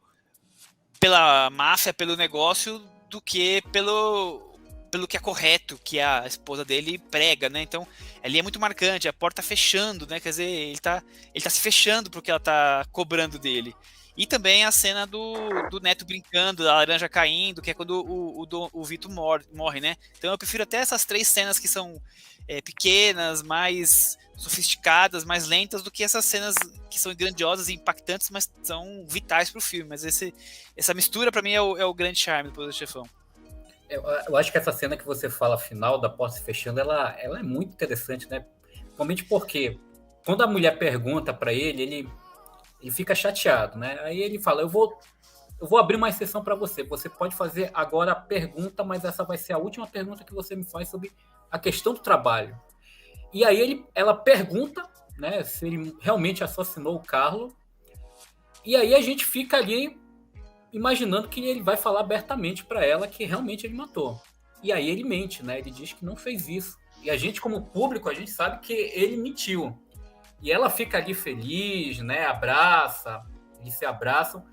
máfia, pelo negócio, do que pelo que é correto, que a esposa dele prega, né? Então, ali é muito marcante, a porta fechando, né? Quer dizer, ele tá se fechando porque ela tá cobrando dele. E também a cena do Neto brincando, da laranja caindo, que é quando o Vito morre, né? Então eu prefiro até essas 3 cenas que são pequenas, mais sofisticadas, mais lentas, do que essas cenas que são grandiosas e impactantes, mas são vitais pro filme. Mas essa mistura, para mim, é o grande charme do Poderoso Chefão. Eu acho que essa cena que você fala, final, da porta se fechando, ela é muito interessante, né? Principalmente porque quando a mulher pergunta para ele fica chateado, né? Aí ele fala, eu vou abrir uma exceção para você. Você pode fazer agora a pergunta, mas essa vai ser a última pergunta que você me faz sobre a questão do trabalho. E aí ela pergunta, né, se ele realmente assassinou o Carlo. E aí a gente fica ali imaginando que ele vai falar abertamente para ela que realmente ele matou. E aí ele mente, né? Ele diz que não fez isso. E a gente, como público, a gente sabe que ele mentiu. E ela fica ali feliz, né? Abraça, eles se abraçam.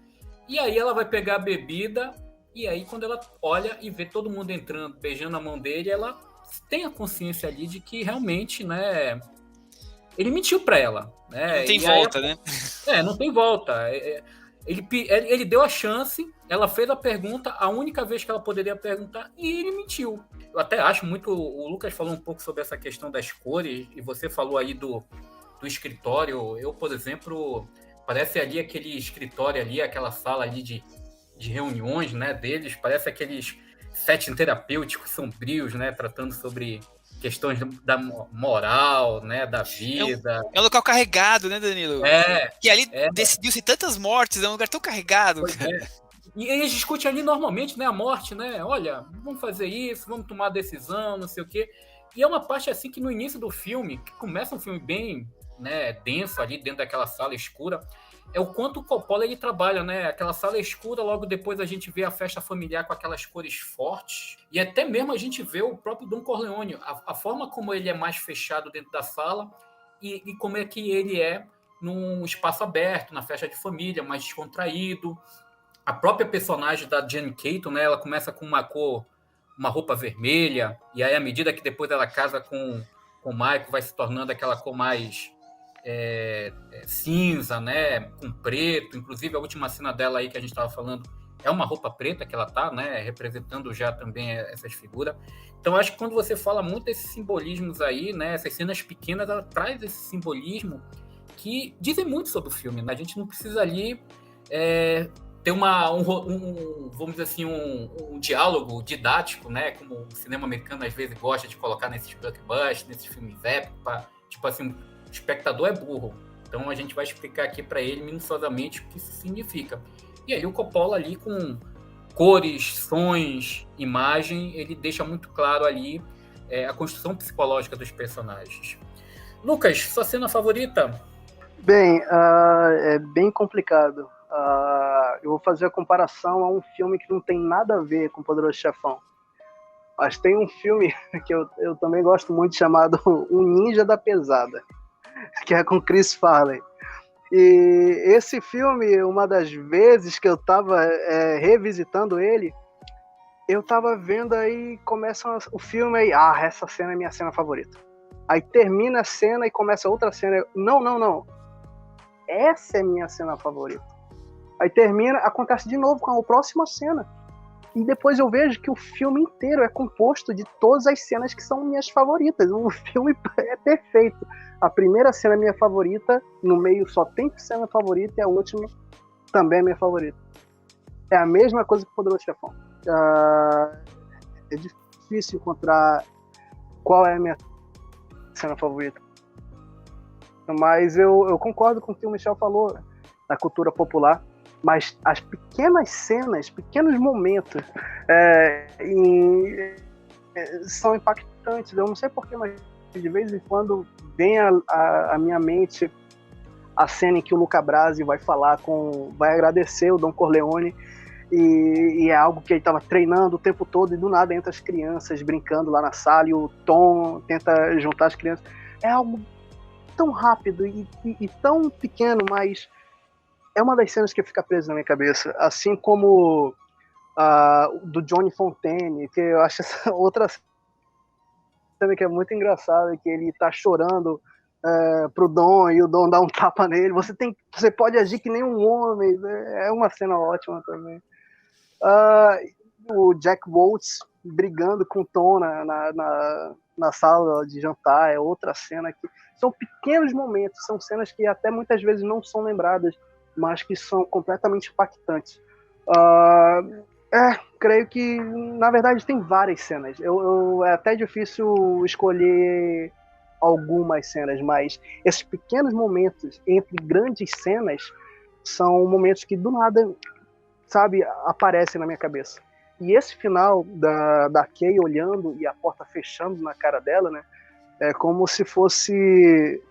E aí ela vai pegar a bebida, e aí quando ela olha e vê todo mundo entrando, beijando a mão dele, ela tem a consciência ali de que realmente, né? Ele mentiu para ela. Né? Não tem volta, né? Não tem volta. Ele deu a chance, ela fez a pergunta, a única vez que ela poderia perguntar, e ele mentiu. Eu até acho muito... O Lucas falou um pouco sobre essa questão das cores, e você falou aí do escritório. Eu, por exemplo, parece ali aquele escritório ali, aquela sala ali de reuniões, né, deles, parece aqueles setting terapêuticos sombrios, né, tratando sobre questões da moral, né, da vida. É um local carregado, né, Danilo? Que ali decidiu-se tantas mortes, é um lugar tão carregado. E eles discutem ali normalmente, né, a morte, né? Olha, vamos fazer isso, vamos tomar decisão, não sei o quê. E é uma parte assim que no início do filme, que começa um filme bem, né, denso ali dentro daquela sala escura, é o quanto o Coppola ele trabalha, né? Aquela sala escura, logo depois a gente vê a festa familiar com aquelas cores fortes, e até mesmo a gente vê o próprio Don Corleone, a forma como ele é mais fechado dentro da sala e como é que ele é num espaço aberto, na festa de família, mais descontraído. A própria personagem da Jane Caton, né? Ela começa com uma roupa vermelha, e aí à medida que depois ela casa com o Michael, vai se tornando aquela cor mais cinza, né, com preto. Inclusive a última cena dela aí que a gente estava falando é uma roupa preta que ela tá, né, representando já também essas figuras. Então acho que quando você fala muito desses simbolismos aí, né, essas cenas pequenas, ela traz esse simbolismo que dizem muito sobre o filme, né? A gente não precisa ali ter vamos dizer assim, um diálogo didático, né, como o cinema americano às vezes gosta de colocar nesses blockbusters, nesses filmes épicos, tipo assim, o espectador é burro, então a gente vai explicar aqui para ele minuciosamente o que isso significa. E aí o Coppola ali com cores, sons, imagem, ele deixa muito claro ali a construção psicológica dos personagens. Lucas, sua cena favorita? Bem, é bem complicado. Eu vou fazer a comparação a um filme que não tem nada a ver com o Poderoso Chefão. Mas tem um filme que eu também gosto muito chamado O Ninja da Pesada, que é com Chris Farley. E esse filme, uma das vezes que eu tava revisitando ele, eu tava vendo aí, começa o filme aí, essa cena é minha cena favorita. Aí termina a cena e começa outra cena. Não. Essa é minha cena favorita. Aí termina, acontece de novo com a próxima cena. E depois eu vejo que o filme inteiro é composto de todas as cenas que são minhas favoritas. O filme é perfeito. A primeira cena é minha favorita, no meio só tem cena favorita e a última também é minha favorita. É a mesma coisa que o Poderoso Chefão. É difícil encontrar qual é a minha cena favorita. Mas eu concordo com o que o Michel falou da cultura popular. Mas as pequenas cenas, pequenos momentos são impactantes. Eu não sei porquê, mas de vez em quando vem à minha mente a cena em que o Luca Brasi vai agradecer o Don Corleone e é algo que ele estava treinando o tempo todo e do nada entra as crianças brincando lá na sala e o Tom tenta juntar as crianças. É algo tão rápido e tão pequeno, mas é uma das cenas que fica presa na minha cabeça, assim como do Johnny Fontaine, que eu acho essa outra cena que é muito engraçada, que ele tá chorando pro Dom e o Dom dá um tapa nele. Você pode agir que nem um homem. É uma cena ótima também. O Jack Waltz brigando com o Tom na sala de jantar é outra cena que são pequenos momentos, são cenas que até muitas vezes não são lembradas, mas que são completamente impactantes. Creio que, na verdade, tem várias cenas. É até difícil escolher algumas cenas, mas esses pequenos momentos entre grandes cenas são momentos que, do nada, sabe, aparecem na minha cabeça. E esse final da Kay olhando e a porta fechando na cara dela, né, é como se fosse...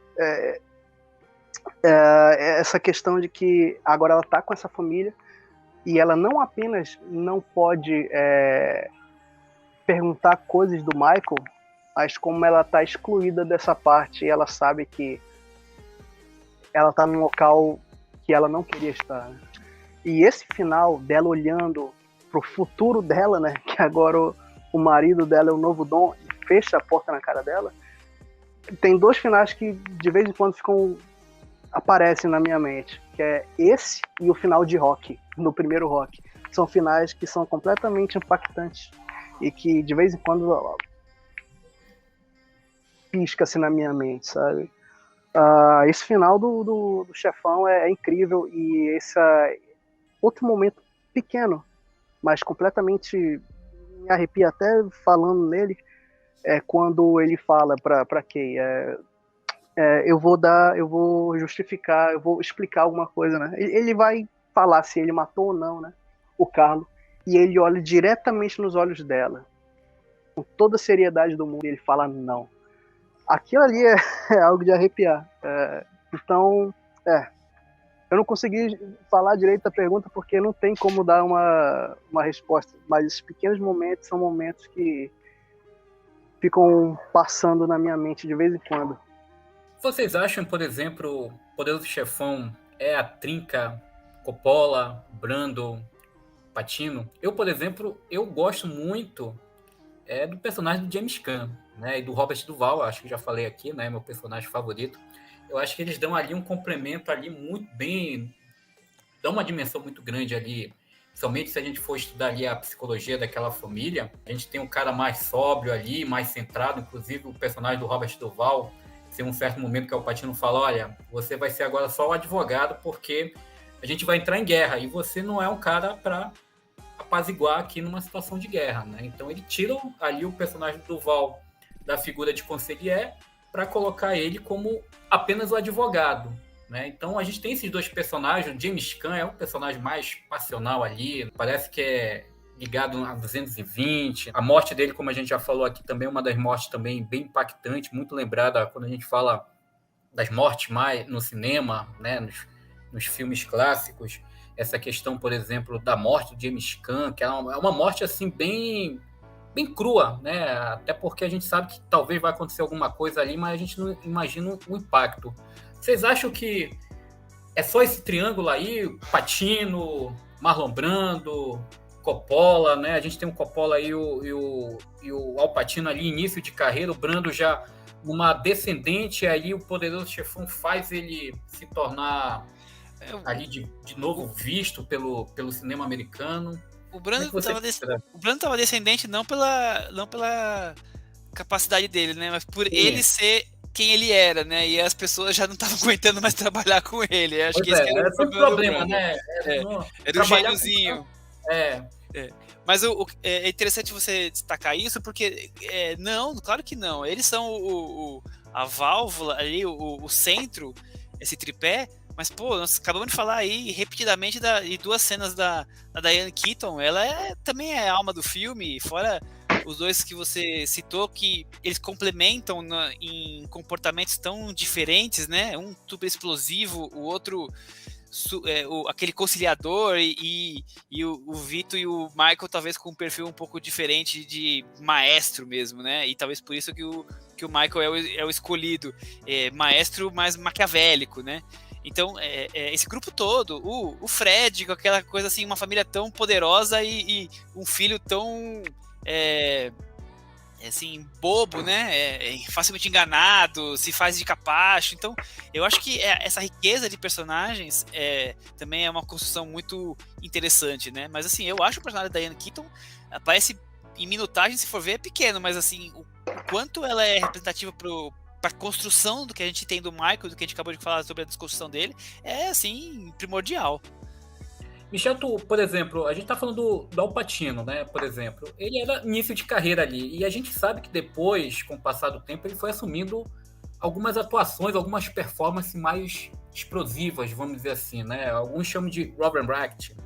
essa questão de que agora ela tá com essa família e ela não apenas não pode perguntar coisas do Michael, mas como ela tá excluída dessa parte e ela sabe que ela tá num local que ela não queria estar. E esse final dela olhando pro futuro dela, né, que agora o marido dela é o novo Dom e fecha a porta na cara dela, tem dois finais que de vez em quando aparecem na minha mente, que é esse e o final de Rock, no primeiro Rock. São finais que são completamente impactantes e que de vez em quando pisca-se na minha mente, sabe? Esse final do Chefão é incrível e esse outro momento pequeno, mas completamente me arrepia até falando nele, é quando ele fala pra Kay, eu vou justificar, eu vou explicar alguma coisa, né? Ele vai falar se ele matou ou não, né? O Carlo. E ele olha diretamente nos olhos dela, com toda a seriedade do mundo, e ele fala não. Aquilo ali é algo de arrepiar. Então, eu não consegui falar direito da pergunta porque não tem como dar uma resposta, mas esses pequenos momentos são momentos que ficam passando na minha mente de vez em quando. Vocês acham, por exemplo, Poderoso Chefão é a trinca Coppola, Brando, Pacino? Eu, por exemplo, eu gosto muito do personagem do James Caan, né, e do Robert Duvall, acho que já falei aqui, né, meu personagem favorito. Eu acho que eles dão ali um complemento ali muito bem, dão uma dimensão muito grande ali, somente se a gente for estudar ali a psicologia daquela família. A gente tem um cara mais sóbrio ali, mais centrado, inclusive o personagem do Robert Duvall, tem um certo momento que o Pacino fala, olha, você vai ser agora só o advogado porque a gente vai entrar em guerra e você não é um cara para apaziguar aqui numa situação de guerra, né? Então ele tira ali o personagem do Duval da figura de conselheiro para colocar ele como apenas o advogado, né? Então a gente tem esses dois personagens. O James Caan é um personagem mais passional ali, parece que é ligado a 220. A morte dele, como a gente já falou aqui, também é uma das mortes também bem impactantes, muito lembrada quando a gente fala das mortes mais no cinema, né, nos filmes clássicos. Essa questão, por exemplo, da morte do James Caan, que é uma morte assim bem crua, né? Até porque a gente sabe que talvez vai acontecer alguma coisa ali, mas a gente não imagina o impacto. Vocês acham que é só esse triângulo aí, Pacino, Marlon Brando, Coppola, né? A gente tem o Coppola aí e o Al Pacino ali, início de carreira, o Brando já uma descendente, aí o Poderoso Chefão faz ele se tornar ali de novo visto pelo cinema americano. O Brando estava descendente não pela capacidade dele, né? Mas por ele ser quem ele era, né? E as pessoas já não estavam aguentando mais trabalhar com ele. Acho que esse era o problema, né? Era o gêniozinho. Mas é interessante você destacar isso, porque não, claro que não. Eles são a válvula ali, o centro, esse tripé. Mas, pô, nós acabamos de falar aí repetidamente de duas cenas da Diane Keaton. Ela também é a alma do filme, fora os dois que você citou, que eles complementam em comportamentos tão diferentes, né? Um super explosivo, o outro aquele conciliador, e o Vito e o Michael talvez com um perfil um pouco diferente de maestro mesmo, né? E talvez por isso que o Michael é o escolhido, maestro mais maquiavélico, né? Então, esse grupo todo, o Fred, com aquela coisa assim, uma família tão poderosa e um filho tão assim, bobo, né? Facilmente enganado, se faz de capacho. Então, eu acho que essa riqueza de personagens também é uma construção muito interessante, né? Mas assim, eu acho o personagem da Diane Keaton parece, em minutagem, se for ver, é pequeno, mas assim, o quanto ela é representativa para a construção do que a gente tem do Michael, do que a gente acabou de falar sobre a desconstrução dele, é assim, primordial. Michel, por exemplo, a gente tá falando do Al Pacino, né? Por exemplo, ele era início de carreira ali, e a gente sabe que depois, com o passar do tempo, ele foi assumindo algumas atuações, algumas performances mais explosivas, vamos dizer assim, né? Alguns chamam de Robert Bracht.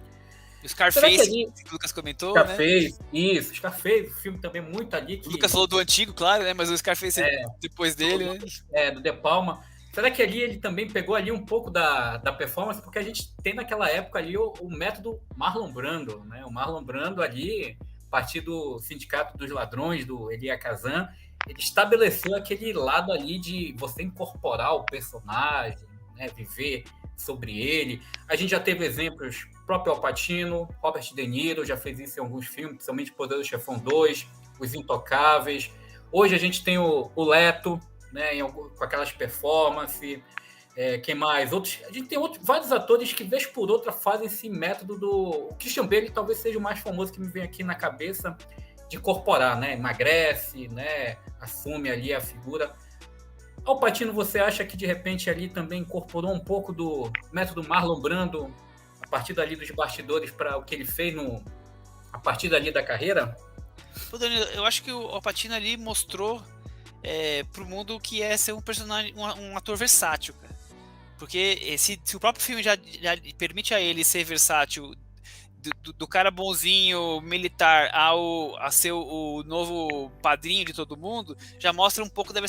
O Scarface, que o Lucas comentou, Scarface, né? Isso, Scarface, o filme também muito ali. O Lucas falou do antigo, claro, né? Mas o Scarface depois dele, né? Do De Palma. Será que ali ele também pegou ali um pouco da performance? Porque a gente tem naquela época ali o método Marlon Brando, né? O Marlon Brando ali, a partir do Sindicato dos Ladrões, do Elia Kazan, ele estabeleceu aquele lado ali de você incorporar o personagem, né? Viver sobre ele. A gente já teve exemplos, próprio Al Pacino, Robert De Niro já fez isso em alguns filmes, principalmente Poderoso Chefão 2, Os Intocáveis. Hoje a gente tem o Leto, né, com aquelas performances, quem mais? A gente tem vários atores que, vez por outra, fazem esse método o Christian Bale talvez seja o mais famoso que me vem aqui na cabeça, de incorporar, né? Emagrece, né? Assume ali a figura. Al Pacino, você acha que, de repente, ali também incorporou um pouco do método Marlon Brando, a partir dali dos bastidores, para o que ele fez a partir dali da carreira? Pô, Danilo, eu acho que o Al Pacino ali mostrou pro mundo que é ser um personagem, um ator versátil, cara. Porque se o próprio filme já permite a ele ser versátil, do cara bonzinho militar a ser o novo padrinho de todo mundo, já mostra um pouco da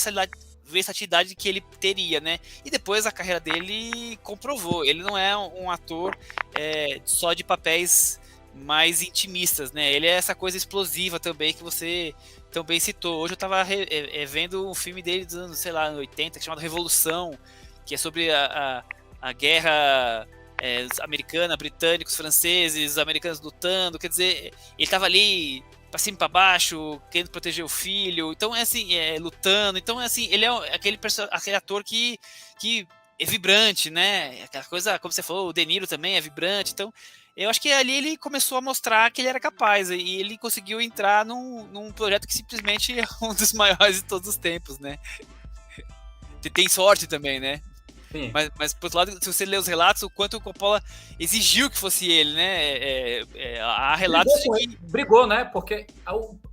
versatilidade que ele teria, né? E depois a carreira dele comprovou. Ele não é um ator só de papéis mais intimistas, né? Ele é essa coisa explosiva também que você também citou. Hoje eu tava vendo um filme dele dos anos, sei lá, 80, chamado Revolução, que é sobre a guerra americana, britânicos, franceses, os americanos lutando. Quer dizer, ele tava ali pra cima e pra baixo, querendo proteger o filho, então lutando. Então, ele é aquele ator que é vibrante, né? Aquela coisa, como você falou, o De Niro também é vibrante. Então, eu acho que ali ele começou a mostrar que ele era capaz, e ele conseguiu entrar num projeto que simplesmente é um dos maiores de todos os tempos, né? Tem sorte também, né? Sim. Mas, por outro lado, se você ler os relatos, o quanto o Coppola exigiu que fosse ele, né? Há relatos de que... Brigou, né? Porque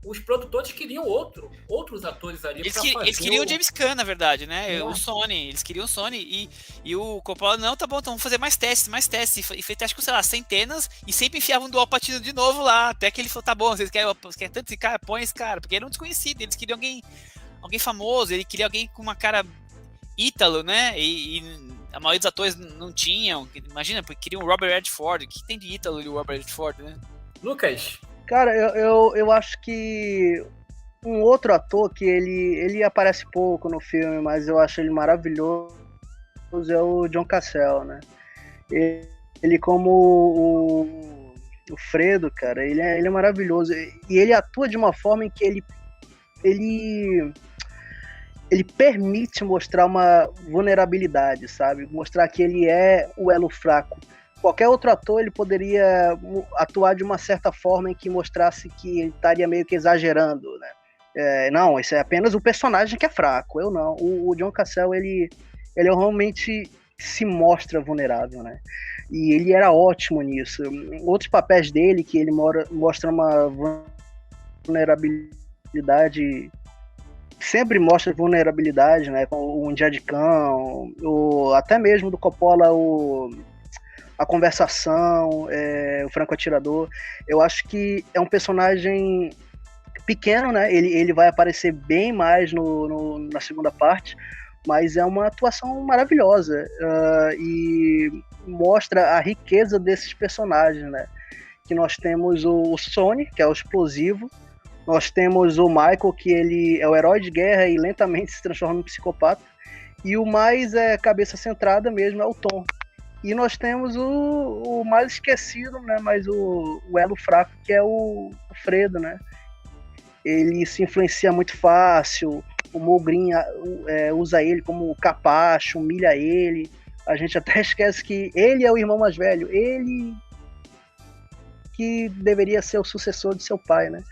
os produtores queriam outros atores ali. Eles queriam o James Caan, na verdade, né? O Sony. Eles queriam o Sony. E o Coppola, não, tá bom, então vamos fazer mais testes. E fez teste com, sei lá, centenas, e sempre enfiavam do Al Pacino de novo lá. Até que ele falou, tá bom, vocês querem tanto esse cara? Põe esse cara. Porque era um desconhecido. Eles queriam alguém famoso. Ele queria alguém com uma cara Ítalo, né? E a maioria dos atores não tinham. Imagina, porque queriam o Robert Redford. O que tem de Ítalo e o Robert Redford, né? Lucas, Cara, eu acho que um outro ator que ele aparece pouco no filme, mas eu acho ele maravilhoso, é o John Cassell, né? Ele como o Fredo, cara, ele é maravilhoso. E ele atua de uma forma em que ele permite mostrar uma vulnerabilidade, sabe? Mostrar que ele é o elo fraco. Qualquer outro ator ele poderia atuar de uma certa forma em que mostrasse que ele estaria meio que exagerando, né? Não, esse é apenas o personagem que é fraco. Eu não. O John Cassell ele realmente se mostra vulnerável, né? E ele era ótimo nisso. Outros papéis dele que ele mostra uma vulnerabilidade, sempre mostra vulnerabilidade, né? Com o Indiana de Cão, até mesmo do Coppola, A Conversação, o Franco Atirador. Eu acho que é um personagem pequeno, né? Ele vai aparecer bem mais na segunda parte, mas é uma atuação maravilhosa e mostra a riqueza desses personagens, né? Que nós temos o Sonny, que é o explosivo, nós temos o Michael, que ele é o herói de guerra e lentamente se transforma em psicopata, e o mais cabeça centrada mesmo é o Tom. E nós temos o mais esquecido, né? Mas o elo fraco, que é o Fredo, né? Ele se influencia muito fácil, o Mogrin usa ele como capacho, humilha ele. A gente até esquece que ele é o irmão mais velho, ele que deveria ser o sucessor de seu pai, né?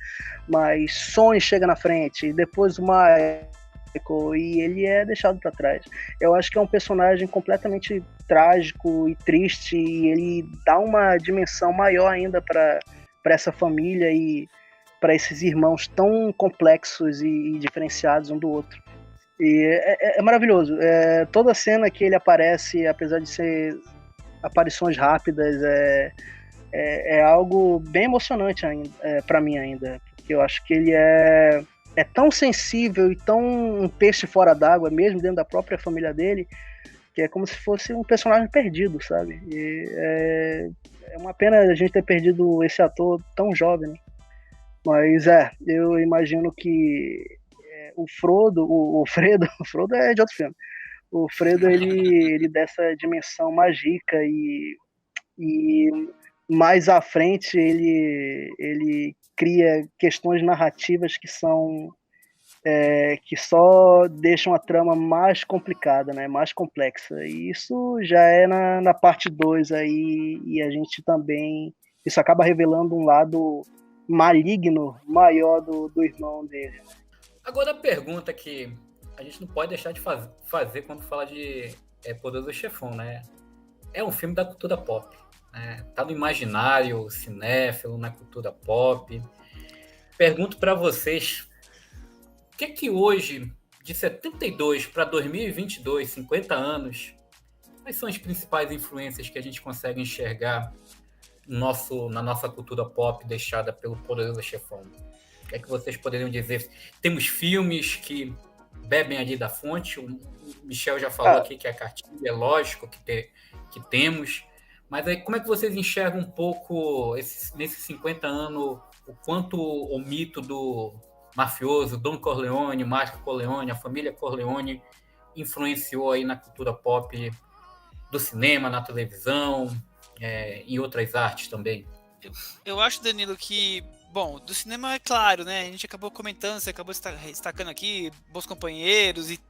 Mas Sonny chega na frente, depois o Michael, e ele é deixado para trás. Eu acho que é um personagem completamente trágico e triste, e ele dá uma dimensão maior ainda para essa família e para esses irmãos tão complexos e diferenciados um do outro. E é maravilhoso. Toda cena que ele aparece, apesar de ser aparições rápidas, é algo bem emocionante para mim ainda. Porque eu acho que ele é tão sensível e tão um peixe fora d'água, mesmo dentro da própria família dele, que é como se fosse um personagem perdido, sabe? E é uma pena a gente ter perdido esse ator tão jovem, né? Mas eu imagino que o Frodo, o Fredo, o Frodo é de outro filme. O Fredo, ele dessa dimensão mais rica e mais à frente ele cria questões narrativas que são que só deixam a trama mais complicada, né, mais complexa. E isso já é na parte 2 aí, e a gente também, isso acaba revelando um lado maligno maior do irmão dele. agora a pergunta que a gente não pode deixar de fazer quando fala de Poderoso Chefão, né? É um filme da cultura pop, né? Tá no imaginário cinéfilo, na cultura pop. Pergunto para vocês, o que hoje, de 72 para 2022, 50 anos, quais são as principais influências que a gente consegue enxergar na nossa cultura pop deixada pelo Poderoso Chefão? O que é que vocês poderiam dizer? Temos filmes que bebem ali da fonte, o Michel já falou aqui que a cartilha, é lógico que temos, mas aí como é que vocês enxergam um pouco, nesses 50 anos, o quanto o mito do mafioso, Don Corleone, Marco Corleone, a família Corleone, influenciou aí na cultura pop do cinema, na televisão, em outras artes também? Eu acho, Danilo, que, bom, do cinema é claro, né? A gente acabou comentando, você acabou destacando aqui, Bons Companheiros, e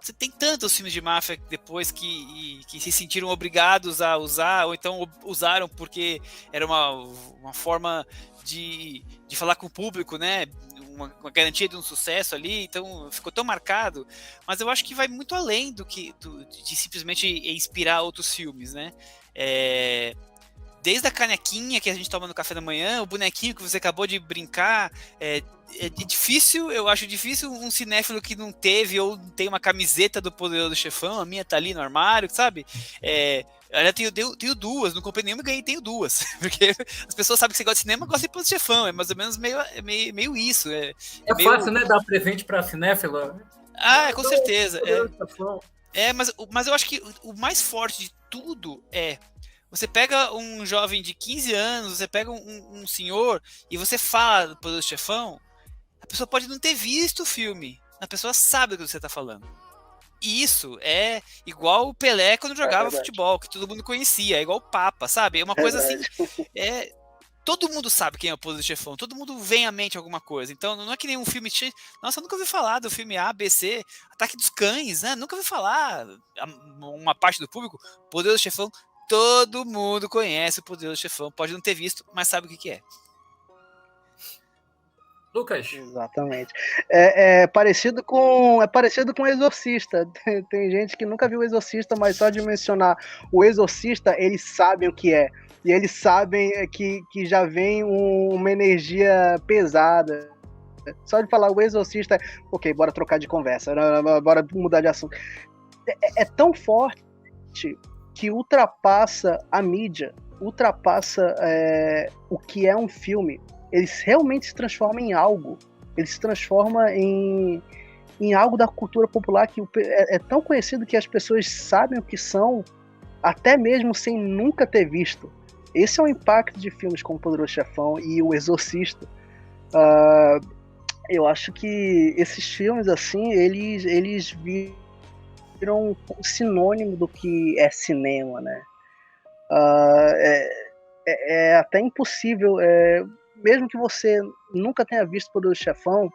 você tem tantos filmes de máfia depois que se sentiram obrigados a usar, ou então usaram porque era uma forma de falar com o público, né? Uma garantia de um sucesso ali, então ficou tão marcado, mas eu acho que vai muito além de simplesmente inspirar outros filmes, né? Desde a canequinha que a gente toma no café da manhã, o bonequinho que você acabou de brincar, é difícil, eu acho difícil um cinéfilo que não teve ou não tem uma camiseta do Poderoso Chefão, a minha tá ali no armário, sabe? Eu tenho duas, não comprei nenhuma e ganhei, tenho duas, porque as pessoas sabem que você gosta de cinema, gosta de Poderoso Chefão, é mais ou menos meio isso. É meio... fácil, né, dar presente pra cinéfilo? Com certeza. Mas eu acho que o mais forte de tudo é... Você pega um jovem de 15 anos, você pega um senhor, e você fala do Poderoso Chefão, a pessoa pode não ter visto o filme, a pessoa sabe do que você está falando. E isso é igual o Pelé quando jogava futebol, que todo mundo conhecia, é igual o Papa, sabe? É uma coisa assim... Todo mundo sabe quem é o Poderoso Chefão, todo mundo vem à mente alguma coisa. Então não é que nem um filme... Nossa, eu nunca ouvi falar do filme A, B, C, Ataque dos Cães, né? Nunca ouvi falar. Uma parte do público, Poderoso Chefão, todo mundo conhece o Poderoso Chefão, pode não ter visto, mas sabe o que é. Lucas. Exatamente. É parecido com o Exorcista. Tem gente que nunca viu o Exorcista, mas só de mencionar o Exorcista, eles sabem o que é. E eles sabem que já vem uma energia pesada. Só de falar o Exorcista, ok, bora trocar de conversa, bora mudar de assunto. É tão forte que ultrapassa a mídia, ultrapassa o que é um filme. Eles realmente se transformam em algo. Ele se transforma em algo da cultura popular que é tão conhecido que as pessoas sabem o que são, até mesmo sem nunca ter visto. Esse é o impacto de filmes como Poderoso Chefão e O Exorcista. Eu acho que esses filmes, assim, eles viram um sinônimo do que é cinema, né? É até impossível... mesmo que você nunca tenha visto Poderoso Chefão,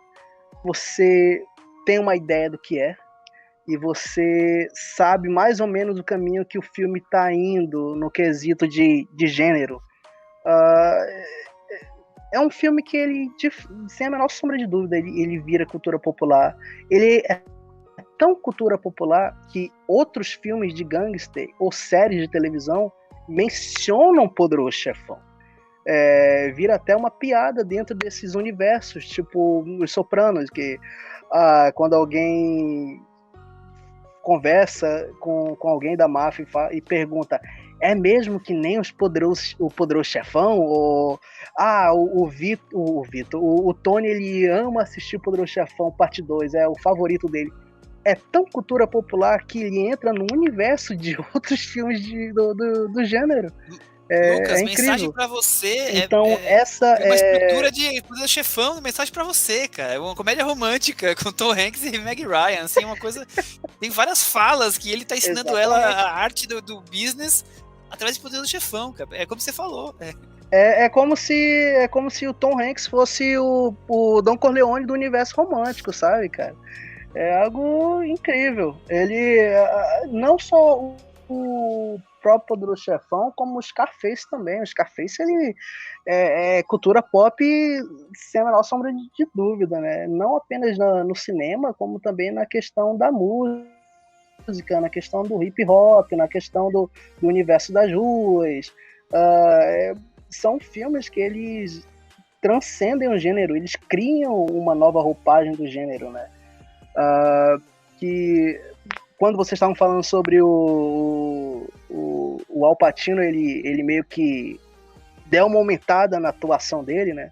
você tem uma ideia do que é, e você sabe mais ou menos o caminho que o filme está indo no quesito de gênero. É um filme que ele, sem a menor sombra de dúvida, ele vira cultura popular. Ele é tão cultura popular que outros filmes de gangster ou séries de televisão mencionam Poderoso Chefão. Vira até uma piada dentro desses universos, tipo Os Sopranos, que quando alguém conversa com alguém da máfia e pergunta: é mesmo que nem o Poderoso Chefão? Ou o Tony, ele ama assistir o Poderoso Chefão parte 2, é o favorito dele. É tão cultura popular que ele entra no universo de outros filmes do gênero. Lucas, mensagem pra você. Então, essa é uma estrutura de Poderoso Chefão, mensagem pra você, cara. É uma comédia romântica com Tom Hanks e Meg Ryan, assim, uma coisa... Tem várias falas que ele tá ensinando ela a arte do business através de Poderoso Chefão, cara. É como você falou. É como se o Tom Hanks fosse o Don Corleone do universo romântico, sabe, cara? É algo incrível. Ele, não só o próprio Poderoso Chefão, como o Scarface também. O Scarface, ele é cultura pop sem a menor sombra de dúvida, né? Não apenas no cinema, como também na questão da música, na questão do hip hop, na questão do universo das ruas. São filmes que eles transcendem o gênero, eles criam uma nova roupagem do gênero, né? Que quando vocês estavam falando sobre o Al Pacino, ele meio que deu uma aumentada na atuação dele, né?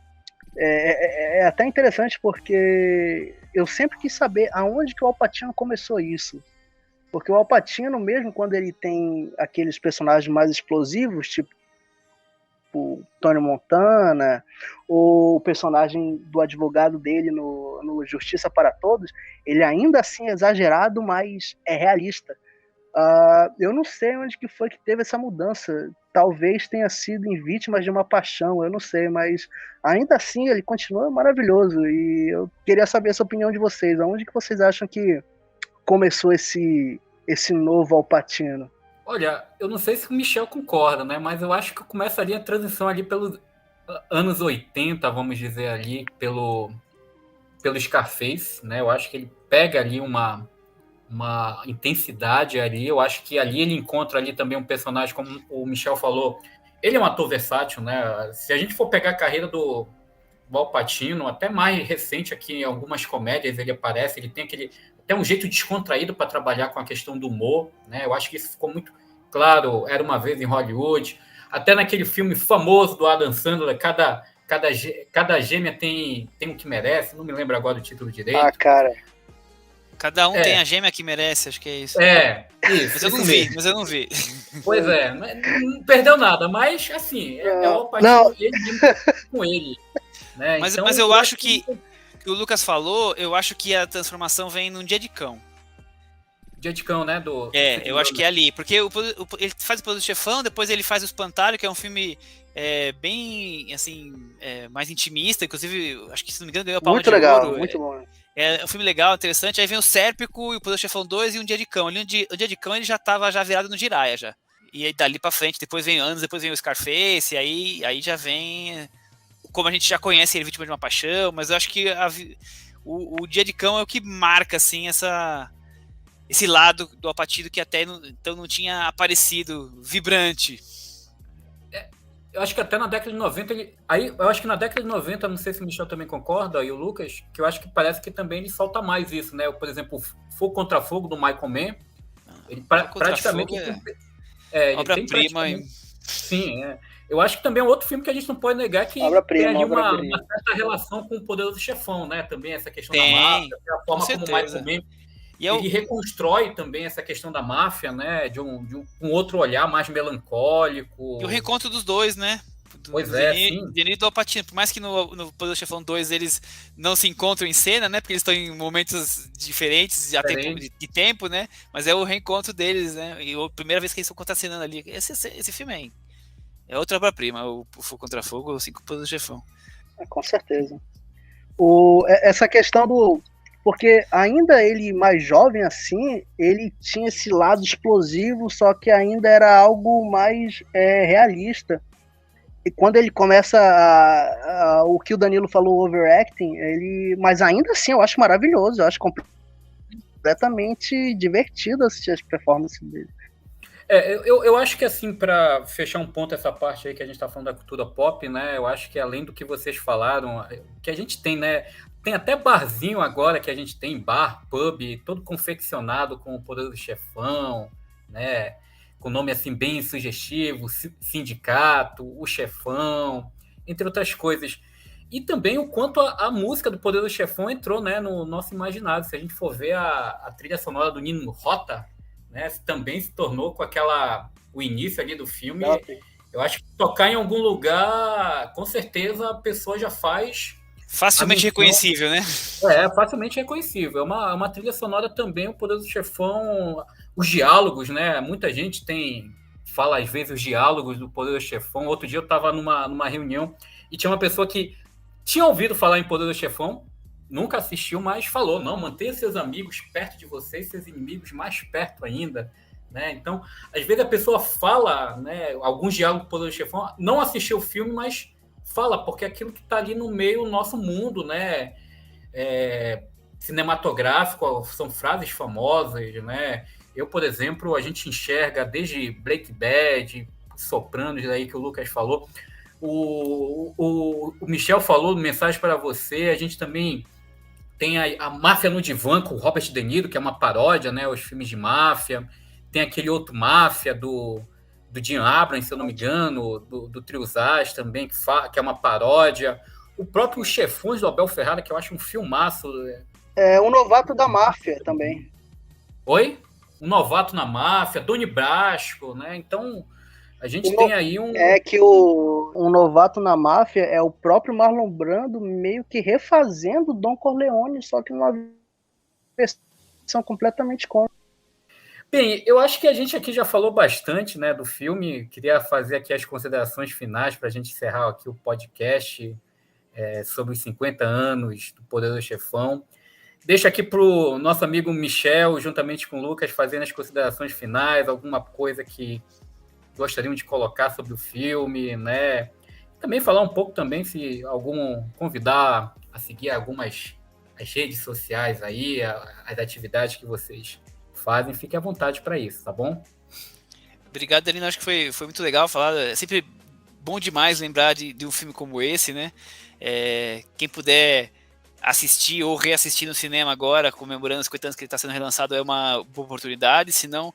É até interessante porque eu sempre quis saber aonde que o Al Pacino começou isso. Porque o Al Pacino, mesmo quando ele tem aqueles personagens mais explosivos, tipo Tony Montana, ou o personagem do advogado dele no Justiça para Todos, ele ainda assim é exagerado, mas é realista. Eu não sei onde que foi que teve essa mudança. Talvez tenha sido em Vítimas de uma Paixão, eu não sei, mas ainda assim ele continua maravilhoso. E eu queria saber essa opinião de vocês. Aonde que vocês acham que começou esse novo Al Pacino? Olha, eu não sei se o Michel concorda, né? Mas eu acho que começaria a transição ali pelos anos 80, vamos dizer ali, pelo Scarface, né? Eu acho que ele pega ali uma intensidade ali. Eu acho que ali ele encontra ali também um personagem, como o Michel falou, ele é um ator versátil, né? Se a gente for pegar a carreira do Al Pacino, até mais recente aqui em algumas comédias ele aparece, ele tem até um jeito descontraído para trabalhar com a questão do humor, né? Eu acho que isso ficou muito claro, Era Uma Vez em Hollywood, até naquele filme famoso do Adam Sandler, cada gêmea tem o que merece, não me lembro agora do título direito. Cara, Cada um tem a gêmea que merece, acho que é isso. Isso. Mas eu isso não vi, mesmo. mas eu não vi. Pois é, não perdeu nada, mas assim, é o Não. Al ele mesmo com ele. Né? Mas, Então, mas eu acho que o Lucas falou, eu acho que a transformação vem num Dia de Cão. Dia de Cão, né? Eu acho que é ali. Porque ele faz o Poderoso Chefão, depois ele faz o Espantalho, que é um filme bem, assim, mais intimista. Inclusive, acho que, se não me engano, ganhou a Palma Muito de legal, Ouro. muito bom. É um filme legal, interessante. Aí vem o Sérpico e o Poderoso Chefão 2 e um Dia de Cão. Ali, o Dia de Cão ele já tava virado no Jiraya já. E aí dali pra frente, depois vem o Scarface, aí já vem... Como a gente já conhece ele, Vítima de uma Paixão, mas eu acho que o Dia de Cão é o que marca, assim, esse lado do Al Pacino que até então não tinha aparecido vibrante. Eu acho que até na década de 90 eu acho que na década de 90, não sei se o Michel também concorda, e o Lucas, que eu acho que parece que também ele solta mais isso, né? Por exemplo, Fogo Contra Fogo, do Michael Mann, ele praticamente... ele obra-prima. Sim, eu acho que também é outro filme que a gente não pode negar que tem ali uma certa relação com o Poderoso Chefão, né? Também essa questão da máfia, a forma como o Michael Mann ele reconstrói também essa questão da máfia, né? De um outro olhar mais melancólico. E o reencontro dos dois, né? Pois é, sim. Denis e Al Pacino. Por mais que no Poderoso Chefão 2 eles não se encontram em cena, né? Porque eles estão em momentos diferentes de tempo, né? Mas é o reencontro deles, né? E a primeira vez que eles estão contracenando ali. Esse filme aí é outra obra-prima, o Fogo Contra Fogo, o Cinco Poderoso Chefão. Com certeza. Essa questão do... Porque ainda ele mais jovem assim, ele tinha esse lado explosivo, só que ainda era algo mais realista. E quando ele começa o que o Danilo falou, overacting, mas ainda assim eu acho maravilhoso, eu acho completamente divertido assistir as performances dele. Eu acho que, assim, para fechar um ponto essa parte aí que a gente está falando da cultura pop, né? Eu acho que além do que vocês falaram, que a gente tem, né? Tem até barzinho agora que a gente tem, bar, pub, todo confeccionado com o Poderoso Chefão, né? Com nome assim bem sugestivo, Sindicato, o Chefão, entre outras coisas. E também o quanto a música do Poderoso Chefão entrou, né, no nosso imaginário. Se a gente for ver a trilha sonora do Nino Rota, né, também se tornou com o início ali do filme. Eu acho que tocar em algum lugar, com certeza a pessoa já faz... Facilmente reconhecível, né? Facilmente reconhecível. É uma trilha sonora também, o Poderoso Chefão, os diálogos, né? Muita gente fala às vezes os diálogos do Poderoso Chefão. Outro dia eu estava numa reunião e tinha uma pessoa que tinha ouvido falar em Poderoso Chefão, nunca assistiu, mas falou, não, mantenha seus amigos perto de você e seus inimigos mais perto ainda, né? Então, às vezes a pessoa fala, né, alguns diálogos do Poderoso Chefão, não assistiu o filme, mas fala, porque aquilo que está ali no meio do nosso mundo, né, cinematográfico, são frases famosas, né? Eu, por exemplo, a gente enxerga desde Breaking Bad, Sopranos, aí que o Lucas falou, o Michel falou, mensagem para você, a gente também tem a Máfia no Divã, com o Robert De Niro, que é uma paródia, né, os filmes de máfia, tem aquele outro Máfia do Jim Abrams, se eu não me engano, do Trio Zaz também, que é uma paródia. O próprio Chefões do Abel Ferrara, que eu acho um filmaço. Um Novato da Máfia também. Oi? Um Novato na Máfia, Doni Brasco, né? Então, a gente tem aí um... É que um Novato na Máfia é o próprio Marlon Brando meio que refazendo Don Corleone, só que numa versão completamente contra. Bem, eu acho que a gente aqui já falou bastante, né, do filme. Queria fazer aqui as considerações finais para a gente encerrar aqui o podcast sobre os 50 anos do Poderoso Chefão. Deixa aqui para o nosso amigo Michel, juntamente com o Lucas, fazendo as considerações finais, alguma coisa que gostariam de colocar sobre o filme, né? Também falar um pouco também, se algum convidar a seguir as redes sociais aí, as atividades que vocês fazem, fique à vontade para isso, tá bom? Obrigado, Danilo. Acho que foi muito legal falar. É sempre bom demais lembrar de um filme como esse, né? Quem puder assistir ou reassistir no cinema agora, comemorando os 50 anos que ele está sendo relançado, é uma boa oportunidade. Se não,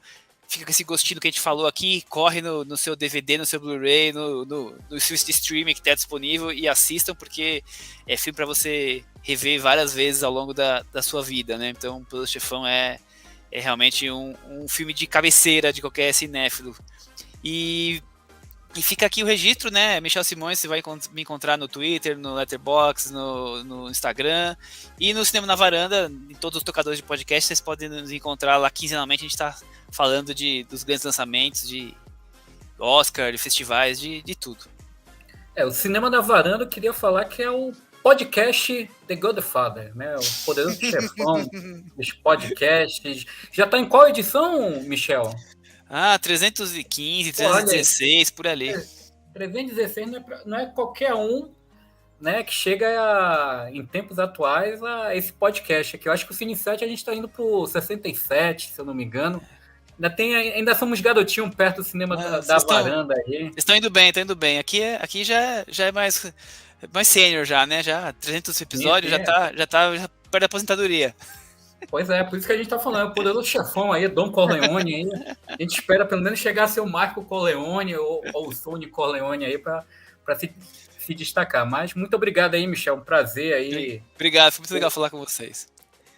fica com esse gostinho que a gente falou aqui, corre no seu DVD, no seu Blu-ray, no seu streaming que está disponível e assistam, porque é filme para você rever várias vezes ao longo da sua vida, né? Então, O Poderoso Chefão é realmente um filme de cabeceira de qualquer cinéfilo. E fica aqui o registro, né? Michel Simões, você vai me encontrar no Twitter, no Letterboxd, no Instagram e no Cinema na Varanda, em todos os tocadores de podcast, vocês podem nos encontrar lá quinzenalmente. A gente está falando dos grandes lançamentos, de Oscar, de festivais, de tudo. O Cinema na Varanda, eu queria falar que é o podcast The Godfather, né? O Poderoso Chefão dos podcasts. Já está em qual edição, Michel? 315, 316, por ali. 316 não é qualquer um, né, que chega em tempos atuais a esse podcast aqui. Eu acho que o Cine 7 a gente está indo para o 67, se eu não me engano. Ainda somos garotinhos perto do Cinema da Varanda aí. Vocês estão indo bem. Aqui já é mais sênior já, né? Já 300 episódios, sim. já tá perto da aposentadoria. Pois é, por isso que a gente tá falando, o Poderoso Chefão aí, Don Corleone aí. A gente espera pelo menos chegar a ser o Marco Corleone ou o Sonny Corleone aí para se destacar. Mas muito obrigado aí, Michel, um prazer aí. Obrigado, foi muito legal falar com vocês.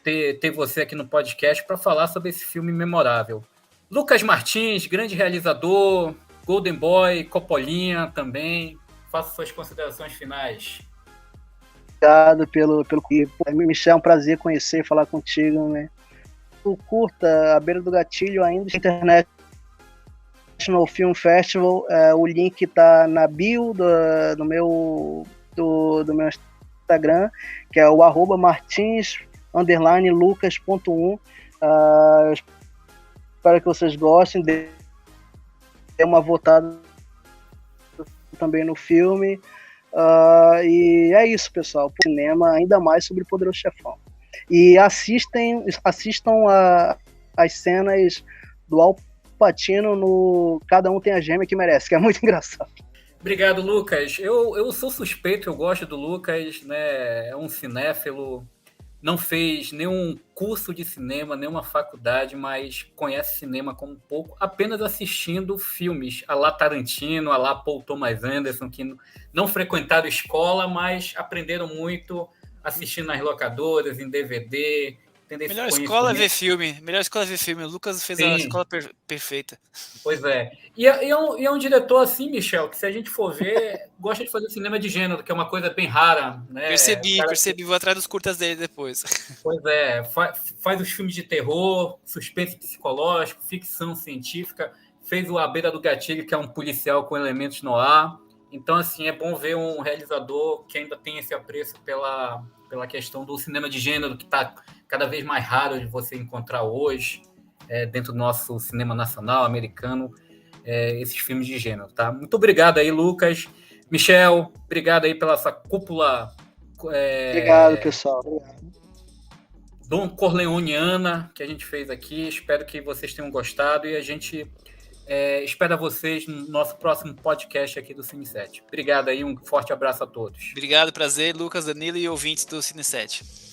Ter você aqui no podcast para falar sobre esse filme memorável. Lucas Martins, grande realizador, Golden Boy, Coppolinha também. Faça suas considerações finais. Obrigado pelo Michel, é um prazer conhecer e falar contigo, né? O curta A Beira do Gatilho ainda na internet no Film Festival, o link tá na bio do meu Instagram, que é o @martins_lucas.1. Espero que vocês gostem, dê uma votada também no filme. E é isso, pessoal. Cinema, ainda mais sobre o Poderoso Chefão. E assistam as cenas do Al Pacino no Cada Um Tem a Gêmea que Merece, que é muito engraçado. Obrigado, Lucas. Eu sou suspeito, eu gosto do Lucas, né? É um cinéfilo, não fez nenhum curso de cinema, nenhuma faculdade, mas conhece cinema como um pouco, apenas assistindo filmes a lá Tarantino, a lá Paul Thomas Anderson, que não frequentaram escola, mas aprenderam muito assistindo nas locadoras, em DVD. Melhor escola é ver filme. O Lucas fez a escola perfeita. Pois é. E é um diretor assim, Michel, que se a gente for ver, gosta de fazer cinema de gênero, que é uma coisa bem rara, né? Percebi. Vou atrás dos curtas dele depois. Pois é. Faz os filmes de terror, suspense psicológico, ficção científica. Fez o A Beira do Gatilho, que é um policial com elementos no ar. Então, assim, é bom ver um realizador que ainda tem esse apreço pela questão do cinema de gênero, que está cada vez mais raro de você encontrar hoje, dentro do nosso cinema nacional, americano, esses filmes de gênero, tá? Muito obrigado aí, Lucas. Michel, obrigado aí pela essa cúpula... Obrigado, pessoal. Obrigado. Don Corleoniana que a gente fez aqui. Espero que vocês tenham gostado e a gente espera vocês no nosso próximo podcast aqui do Cine 7. Obrigado aí, um forte abraço a todos. Obrigado, prazer, Lucas, Danilo e ouvintes do Cine 7.